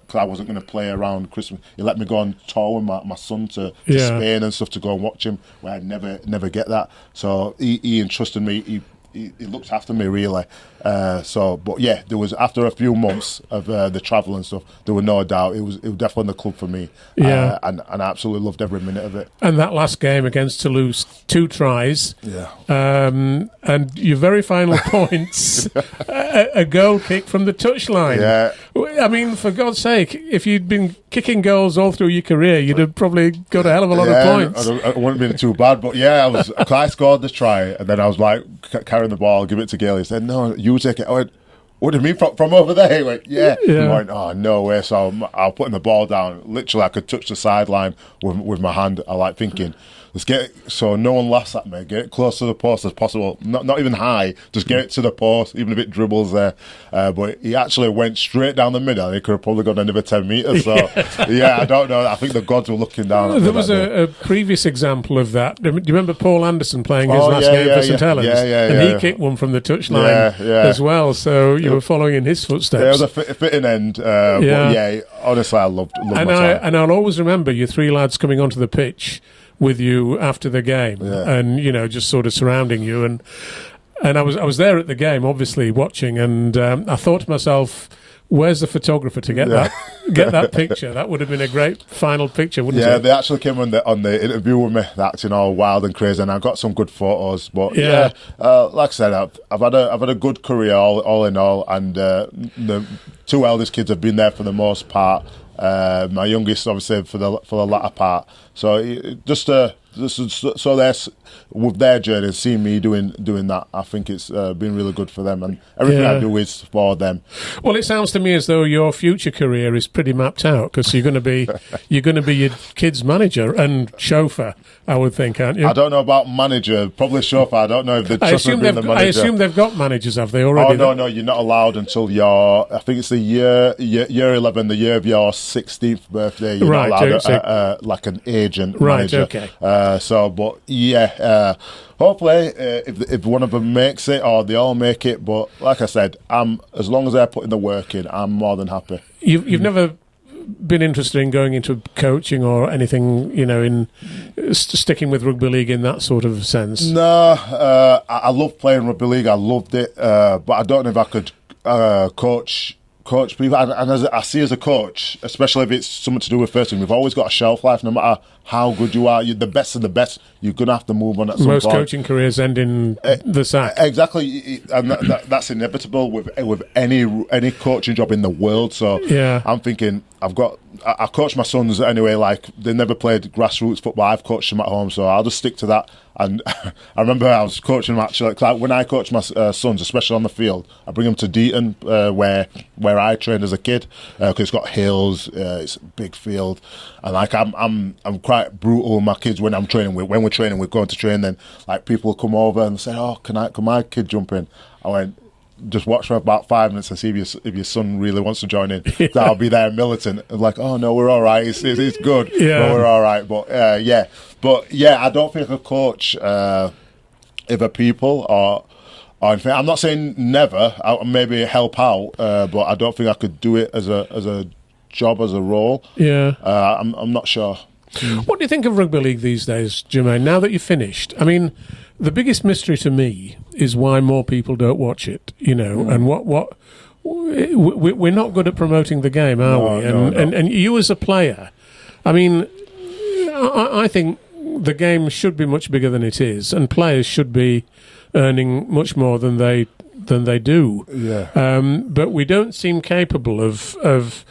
cause I wasn't going to play around Christmas, he let me go on tour with my son to Spain and stuff to go and watch him, where I'd never get that. So he entrusted me. He looked after me really. But yeah, there was, after a few months of the travel and stuff, there was no doubt it was definitely the club for me. Yeah, and I absolutely loved every minute of it. And that last game against Toulouse, 2 tries. Yeah. And your very final points, a goal kick from the touchline. Yeah. I mean, for God's sake, if you'd been kicking goals all through your career, you'd have probably got a hell of a lot of points. It wouldn't have been too bad, but yeah, I scored the try, and then I was like carrying the ball, give it to Gail. He said, "No, you take it." I went, "What do you mean from over there?" He went, "Yeah." I went, "Oh, no way." So I was putting the ball down. Literally, I could touch the sideline with my hand. I like thinking, let's get it so no one laughs at me. Get it close to the post as possible. Not even high. Just get it to the post, even if it dribbles there. But he actually went straight down the middle. He could have probably gone another 10 metres. So, yeah, I don't know. I think the gods were looking down at me. There was a previous example of that. Do you remember Paul Anderson playing his last game for St Helens? And he kicked one from the touchline as well. So you were following in his footsteps. Yeah, it was a fitting end. But yeah, honestly, I loved my time. And I'll always remember your 3 lads coming onto the pitch with you after the game, and just sort of surrounding you, and I was there at the game, obviously watching, and I thought to myself, where's the photographer to get that picture? That would have been a great final picture, wouldn't it? Yeah, they actually came on the interview with me, acting all wild and crazy, and I got some good photos. But like I said, I've had a good career all in all, and the 2 eldest kids have been there for the most part. My youngest, obviously, for the latter part. So just so they're with their journey, seeing me doing that, I think it's been really good for them, and everything I do is for them. Well, it sounds to me as though your future career is pretty mapped out, because you're going to be your kids' manager and chauffeur, I would think, aren't you? I don't know about manager, probably chauffeur. I don't know if they trust me being the manager. I assume they've got managers, have they already? Oh no, you're not allowed until I think it's the year 11, the year of your 16th birthday. You're not allowed like an agent manager. Okay. But yeah, hopefully if one of them makes it, or they all make it. But like I said, as long as they're putting the work in, I'm more than happy. You've never been interested in going into coaching or anything, in sticking with rugby league in that sort of sense? No, I love playing rugby league. I loved it, but I don't know if I could coach people. And as I see as a coach, especially if it's something to do with first team, you've always got a shelf life. No matter how good you are, you're the best of the best. You're going to have to move on at some point. Most coaching careers end in the sack. Exactly, and that's inevitable with any coaching job in the world. So I'm thinking, I coach my sons anyway. Like, they never played grassroots football. I've coached them at home, so I'll just stick to that. And I remember I was coaching them actually. Like when I coach my sons, especially on the field, I bring them to Deaton, where I trained as a kid, because it's got hills, it's a big field, and like I'm quite brutal with my kids when I'm training. When we're training, we're going to train. Then like people will come over and say, "Oh, can my kid jump in?" I went, just watch for about 5 minutes and see if your son really wants to join in. I'll be there militant. Like, oh no, we're all right. It's good. But we're all right. But I don't think I could coach other people or anything. I'm not saying never. I'll maybe help out, but I don't think I could do it as a job, as a role. Yeah. I'm not sure. What do you think of rugby league these days, Jermaine? Now that you've finished, I mean, the biggest mystery to me is why more people don't watch it. And what we're not good at promoting the game, are we? And you as a player, I mean, I think the game should be much bigger than it is, and players should be earning much more than they do. Yeah. But we don't seem capable of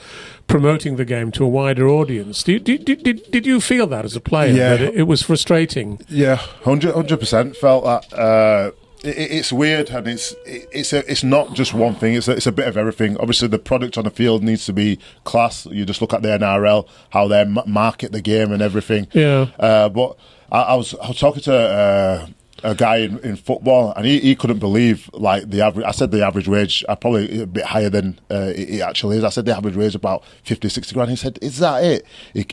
promoting the game to a wider audience. Did you feel that as a player? Yeah. That it was frustrating? Yeah, 100% felt that. It's weird, and it's not just one thing. It's a bit of everything. Obviously, the product on the field needs to be class. You just look at the NRL, how they market the game and everything. Yeah. But I was talking to a guy in football, and he couldn't believe like the average. I said the average wage, probably a bit higher than it actually is. I said the average wage is about 50, 60 grand. He said, "Is that it?" He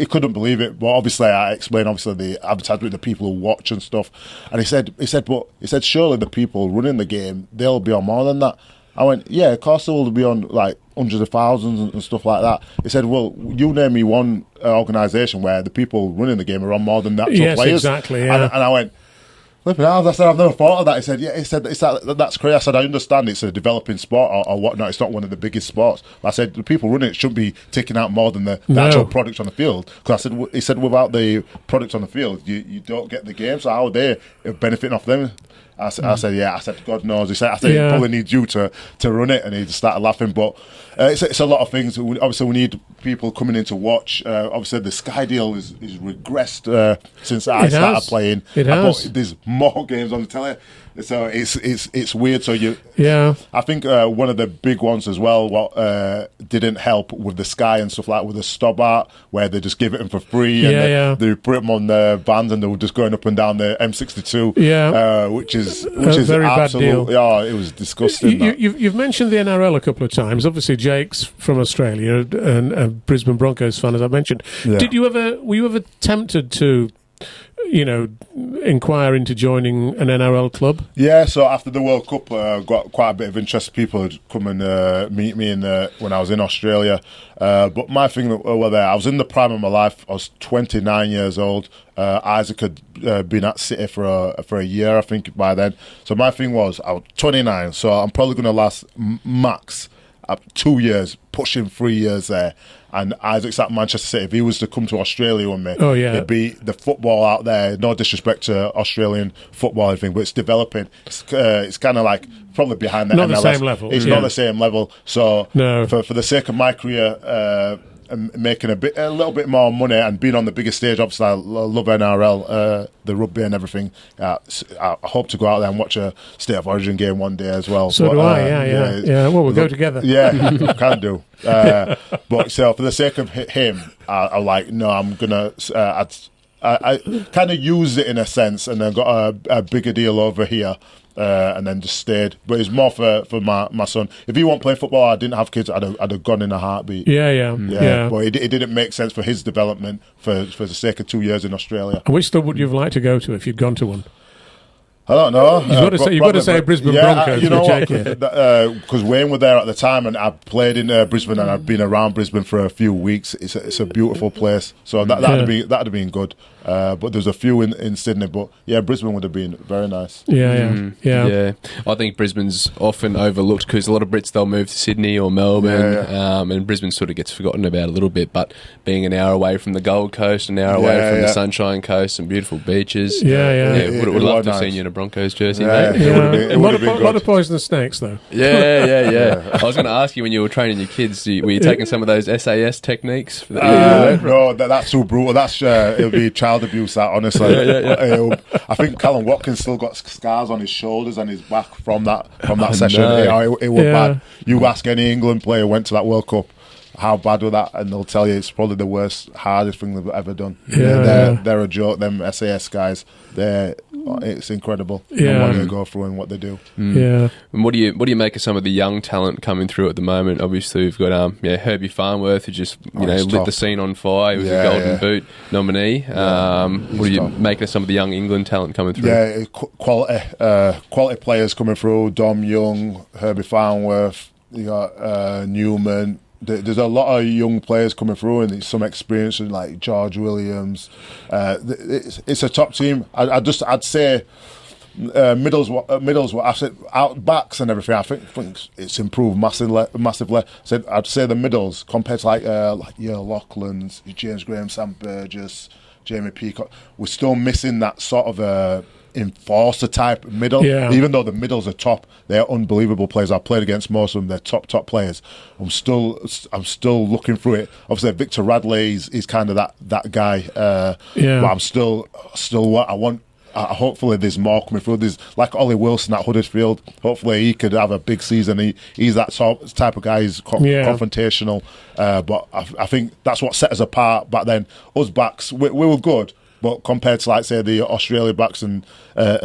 couldn't believe it. But obviously, I explained the advertisement, the people who watch and stuff. And he said, surely the people running the game, they'll be on more than that. I went, yeah, of course it will be on like hundreds of thousands and stuff like that. He said, well, you name me one organisation where the people running the game are on more than the actual players. Exactly, yeah. And I went, flipping out. I said, I've never thought of that. He said, yeah. He said, that's crazy. I said, I understand it's a developing sport or whatnot. It's not one of the biggest sports. But I said, the people running it shouldn't be taking out more than the actual product on the field. Because he said, without the product on the field, you don't get the game. So how are they benefiting off them? I said, yeah. I said, God knows. He said, he probably needs you to run it, and he just started laughing. But it's a lot of things. Obviously, we need people coming in to watch. Obviously, the Sky deal is regressed since I started playing. It has. But there's more games on the telly, so it's weird. So I think one of the big ones as well. What didn't help with the Sky and stuff like with the stop art, where they just give it them for free, and they put them on the bands, and they were just going up and down the M62, which is very bad deal. Yeah, it was disgusting. You've mentioned the NRL a couple of times. Obviously, Jake's from Australia and a Brisbane Broncos fan, as I mentioned. Yeah. Were you ever tempted to, inquire into joining an NRL club? Yeah, so after the World Cup, got quite a bit of interest. People had come and meet me when I was in Australia. But my thing over there, I was in the prime of my life. I was 29 years old. Isaac had been at City for a year, I think, by then. So my thing was, I was 29, so I'm probably going to last max 2 years, pushing 3 years there. And Isaac's at Manchester City. If he was to come to Australia with me, it'd be the football out there. No disrespect to Australian football, I think, but it's developing. It's kind of like probably behind the not MLS. The same level. It's not the same level. So for the sake of my career, making a little bit more money and being on the biggest stage, obviously I love NRL, the rugby and everything. I hope to go out there and watch a State of Origin game one day as well. So do I, yeah. Well, we'll go together. Yeah, can do. But so for the sake of him, I'm like, no, I'm gonna. I kind of used it in a sense, and then got a bigger deal over here. And then just stayed. But it's more for my son. If he won't play football, I didn't have kids, I'd have gone in a heartbeat. Yeah. But it didn't make sense for his development for the sake of 2 years in Australia. And which club would you have liked to go to if you'd gone to one? I don't know. You've got to say Brisbane Broncos. You know what? Because Wayne were there at the time, and I played in Brisbane, and I've been around Brisbane for a few weeks. It's a beautiful place, so that'd have been good. But there's a few in Sydney, but yeah, Brisbane would have been very nice. Yeah. I think Brisbane's often overlooked because a lot of Brits, they'll move to Sydney or Melbourne, and Brisbane sort of gets forgotten about a little bit. But being an hour away from the Gold Coast, an hour away from the Sunshine Coast, and beautiful beaches, would love to have seen you in a Broncos jersey, mate. A lot of poisonous snakes, though. Yeah. I was going to ask you, when you were training your kids, were you taking some of those SAS techniques? No, that's too brutal. That's it'll be child abuse, that, honestly. I think Callum Watkins still got scars on his shoulders and his back from that session. It was bad. You ask any England player who went to that World Cup, how bad was that, and they'll tell you it's probably the worst, hardest thing they've ever done. They're a joke. Them SAS guys, it's incredible what they go through and what they do. And what do you make of some of the young talent coming through at the moment? Obviously, we've got Herbie Farnworth, who just lit the scene on fire. He was a Golden Boot nominee. What do you make of some of the young England talent coming through? Yeah, quality players coming through. Dom Young, Herbie Farnworth. You got Newman. There's a lot of young players coming through, and some experience like George Williams. It's a top team. I'd say middles. I said out backs and everything. I think it's improved massively. I'd say the middles compared to like Loughlin's, James Graham, Sam Burgess, Jamie Peacock. We're still missing that sort of enforcer type middle. Even though the middles are top, they're unbelievable players. I've played against most of them. They're top players. I'm still looking through it. Obviously Victor Radley is kind of that guy. But I'm still what I want. Hopefully there's more coming through. There's like Ollie Wilson at Huddersfield. Hopefully he could have a big season. He's that type of guy. He's confrontational. But I think that's what set us apart back then. Us backs, we were good. But compared to, like, say, the Australia backs and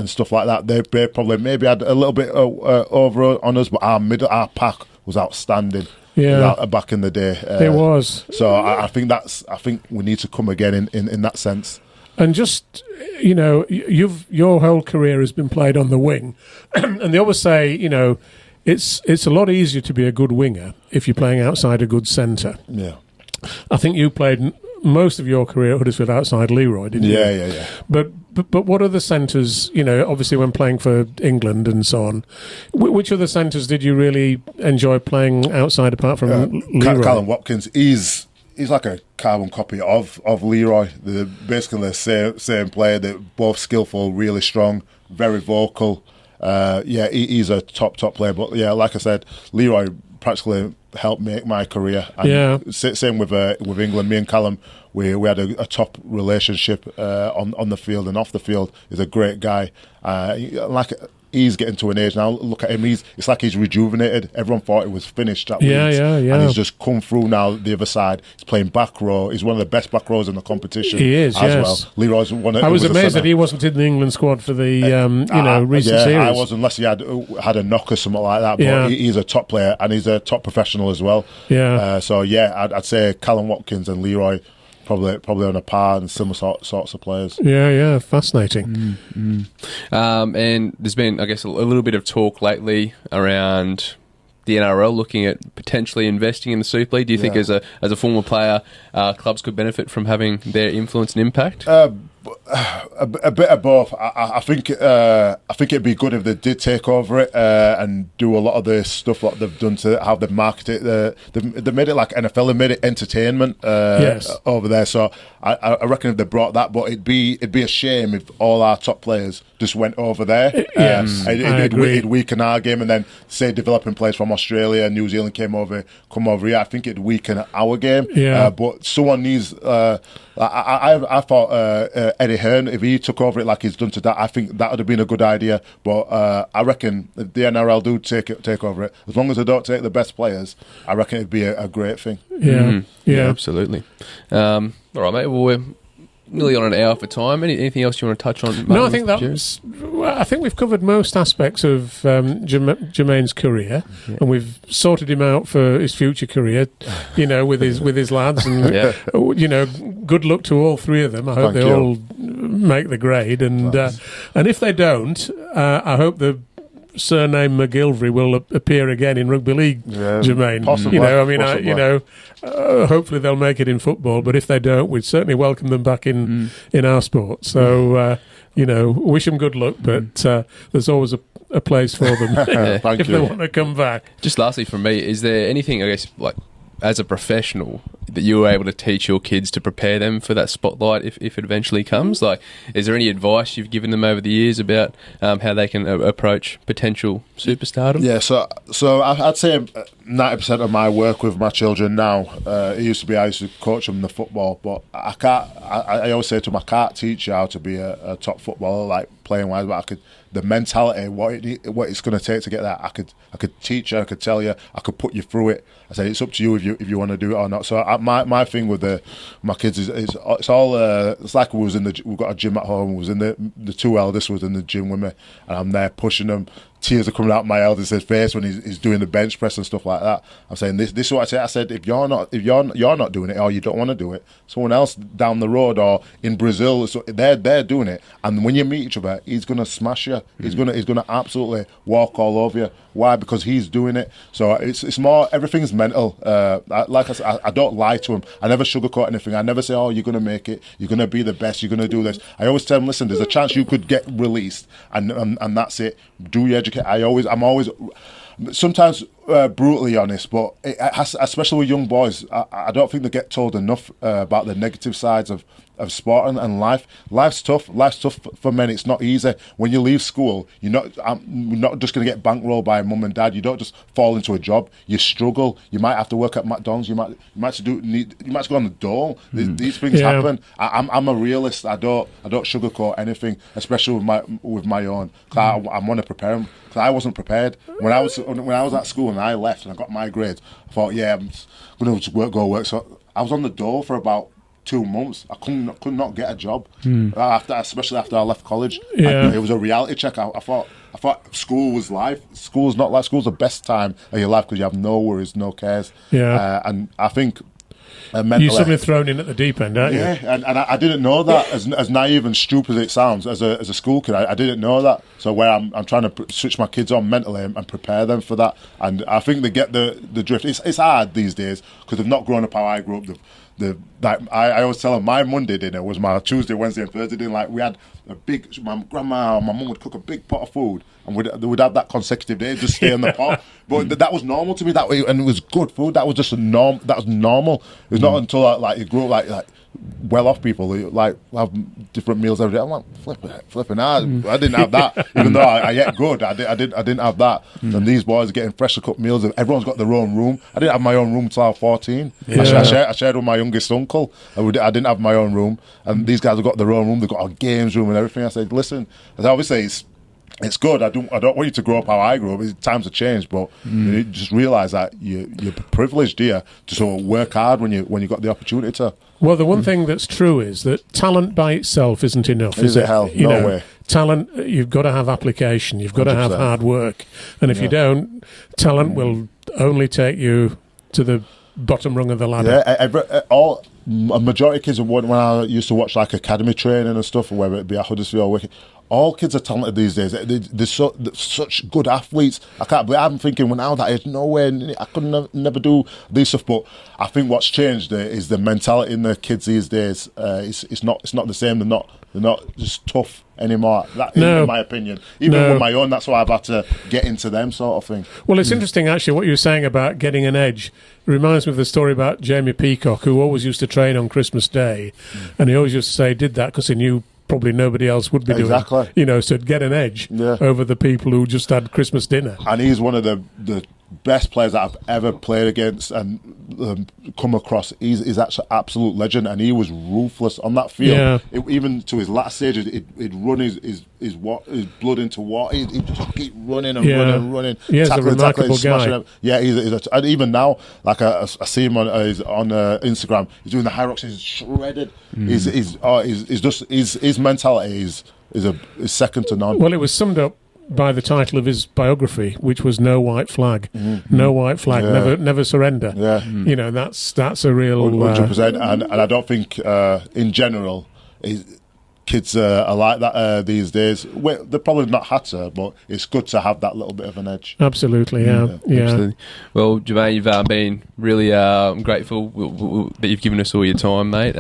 stuff like that, they probably maybe had a little bit over on us. But our pack was outstanding. Back in the day, it was. So I think we need to come again in that sense. And just, your whole career has been played on the wing, and they always say, it's a lot easier to be a good winger if you're playing outside a good centre. Yeah. I think you played most of your career at Huddersfield outside Leroy, didn't you? Yeah. But what other centres, obviously when playing for England and so on, which other centres did you really enjoy playing outside apart from Leroy? Callum Watkins, he's like a carbon copy of Leroy. They're basically the same player. They're both skillful, really strong, very vocal. He's a top player. But yeah, like I said, Leroy practically helped make my career. And same with England. Me and Callum, we had a top relationship on the field and off the field. He's a great guy. He's getting to an age now. Look at him. It's like he's rejuvenated. Everyone thought it was finished at Leeds. And he's just come through now the other side. He's playing back row. He's one of the best back rows in the competition. He is, as well. Leroy's one. I was amazed that he wasn't in the England squad for the recent series. I was, unless he had a knock or something like that. But he's a top player and he's a top professional as well. I'd say Callum Watkins and Leroy. Probably on a par and similar sorts of players. Yeah, fascinating. And there's been, I guess, a little bit of talk lately around the NRL looking at potentially investing in the Super League. Do you think, as a former player, clubs could benefit from having their influence and impact? A bit of both. I think it'd be good if they did take over it and do a lot of the stuff that they've done to how they've marketed it. They made it like NFL. They made it entertainment over there. So I reckon if they brought that, but it'd be a shame if all our top players just went over there. It'd weaken our game, and then say developing players from Australia and New Zealand come over here. I think it'd weaken our game. But someone needs. I thought Eddie Hearn, if he took over it like he's done to that, I think that would have been a good idea. But I reckon if the NRL do take over it, as long as they don't take the best players, I reckon it'd be a great thing. Yeah, absolutely. All right, mate. Well, we're nearly on an hour for time. Anything else you want to touch on, Martyn? No, I think we've covered most aspects of Jermaine's career, and we've sorted him out for his future career. With his lads, and good luck to all three of them. I hope they all make the grade, and if they don't, I hope the surname McGillvary will appear again in Rugby League, Jermaine. Possibly. Hopefully they'll make it in football, but if they don't, we'd certainly welcome them back in our sport. So, wish them good luck, but there's always a place for them if they want to come back. Just lastly from me, is there anything, I guess, like as a professional, that you were able to teach your kids to prepare them for that spotlight if it eventually comes? Like, is there any advice you've given them over the years about how they can approach potential superstardom? Yeah, so I'd say 90% of my work with my children now, it used to be I used to coach them in the football, but I always say to them, I can't teach you how to be a top footballer, like playing wise, but I could. The mentality, what it's going to take to get that, I could teach you, I could tell you, I could put you through it. I said it's up to you if you want to do it or not. So my thing with my kids is it's all it's like we've got a gym at home. We was in the two eldest was in the gym with me, and I'm there pushing them. Tears are coming out my eldest's face when he's doing the bench press and stuff like that. I'm saying this is what I said. I said if you're not doing it or you don't want to do it, someone else down the road or in Brazil, they're doing it. And when you meet each other, he's gonna smash you. He's gonna absolutely walk all over you. Why? Because he's doing it. So it's more, everything's mental. Like I said, I don't lie to him. I never sugarcoat anything. I never say, oh, you're gonna make it. You're gonna be the best. You're gonna do this. I always tell him, listen, there's a chance you could get released, and that's it. Do your education. I'm always sometimes brutally honest, but especially with young boys, I don't think they get told enough about the negative sides of sport and life. Life's tough. Life's tough for men. It's not easy. When you leave school, you're not just going to get bankrolled by mum and dad. You don't just fall into a job. You struggle. You might have to work at McDonald's. You might have to go on the dole. These things happen. I'm a realist. I don't sugarcoat anything, especially with my own. I want to prepare them. Because I wasn't prepared when I was at school and I left and I got my grades. I thought, I'm going to go work. So I was on the dole for about 2 months. I could not get a job especially after I left college. It was a reality check. I thought school was life. School's not life. School's the best time of your life because you have no worries, no cares. And I think You're suddenly thrown in at the deep end, aren't you? Yeah, and I didn't know that. As naive and stupid as it sounds, as a school kid, I didn't know that. So where I'm trying to switch my kids on mentally and prepare them for that. And I think they get the drift. It's hard these days because they've not grown up how I grew up. I always tell them my Monday dinner was my Tuesday, Wednesday, and Thursday dinner. Like we had my grandma or my mum would cook a big pot of food, and they would have that consecutive day, just stay in the pot. But that was normal to me that way, and it was good food. That was just that was normal. It was not until you grew up like well-off people who like have different meals every day. I'm like flipping hard. I didn't have that, even though I ate good. I didn't have that. And these boys are getting freshly cooked meals. Everyone's got their own room. I didn't have my own room until I was 14. Yeah. I shared with my youngest uncle. I didn't have my own room, and these guys have got their own room. They've got a games room and everything. I said, listen, obviously it's good. I don't want you to grow up how I grew up. Times have changed, but you just realise that you're privileged here to sort of work hard when you got the opportunity to. Well, the one thing that's true is that talent by itself isn't enough. Is it? Hell, no way. Talent, you've got to have application. You've got 100%. To have hard work, and if you don't, talent will only take you to the bottom rung of the ladder. Yeah, a majority of kids, when I used to watch like academy training and stuff, whether it be at Huddersfield or Wakefield, all kids are talented these days. They're such good athletes. I can't believe I'm thinking when I was that age, no way, I could never do these stuff. But I think what's changed is the mentality in the kids these days. It's not the same. They're not just tough anymore. In my opinion, even with my own, that's why I've had to get into them sort of thing. Well, it's interesting actually what you were saying about getting an edge. It reminds me of the story about Jamie Peacock, who always used to train on Christmas Day, and he always used to say he did that because he knew probably nobody else would be doing, so to get an edge over the people who just had Christmas dinner. And he's one of the best players that I've ever played against and come across. He's actually an absolute legend, and he was ruthless on that field. Even to his last stage, he'd run his blood into water. He'd just keep running and running. Yeah, he's a remarkable guy. Yeah, and even now, like I see him on Instagram. He's doing the high rocks. He's shredded. His mentality is second to none. Well, it was summed up by the title of his biography, which was "No White Flag." No white flag, never surrender. Yeah, that's a real 100%. And I don't think in general kids are like that these days. They're probably not had to, but it's good to have that little bit of an edge. Absolutely, yeah. Absolutely. Well, Jermaine, you've been really grateful that you've given us all your time, mate.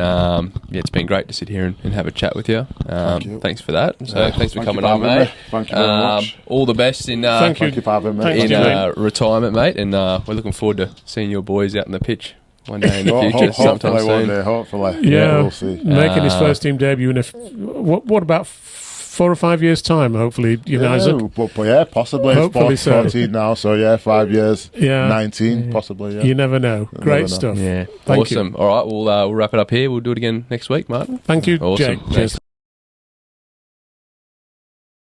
It's been great to sit here and have a chat with you. Thank you. Thanks for that. So thanks for coming on, mate. Thank you very much. All the best in thank you for having me. In retirement, mate, and we're looking forward to seeing your boys out in the pitch one day in the future, sometime soon. Hopefully. Yeah, we'll see. Making his first team debut in what about 4 or 5 years' time, hopefully, Isaac? But possibly. Hopefully it's 14 now, so 5 years, 19, yeah. possibly, You never know. Great stuff. Yeah. Thank awesome. You. All right, we'll wrap it up here. We'll do it again next week, Martyn. Thank you, awesome. Jake. Cheers.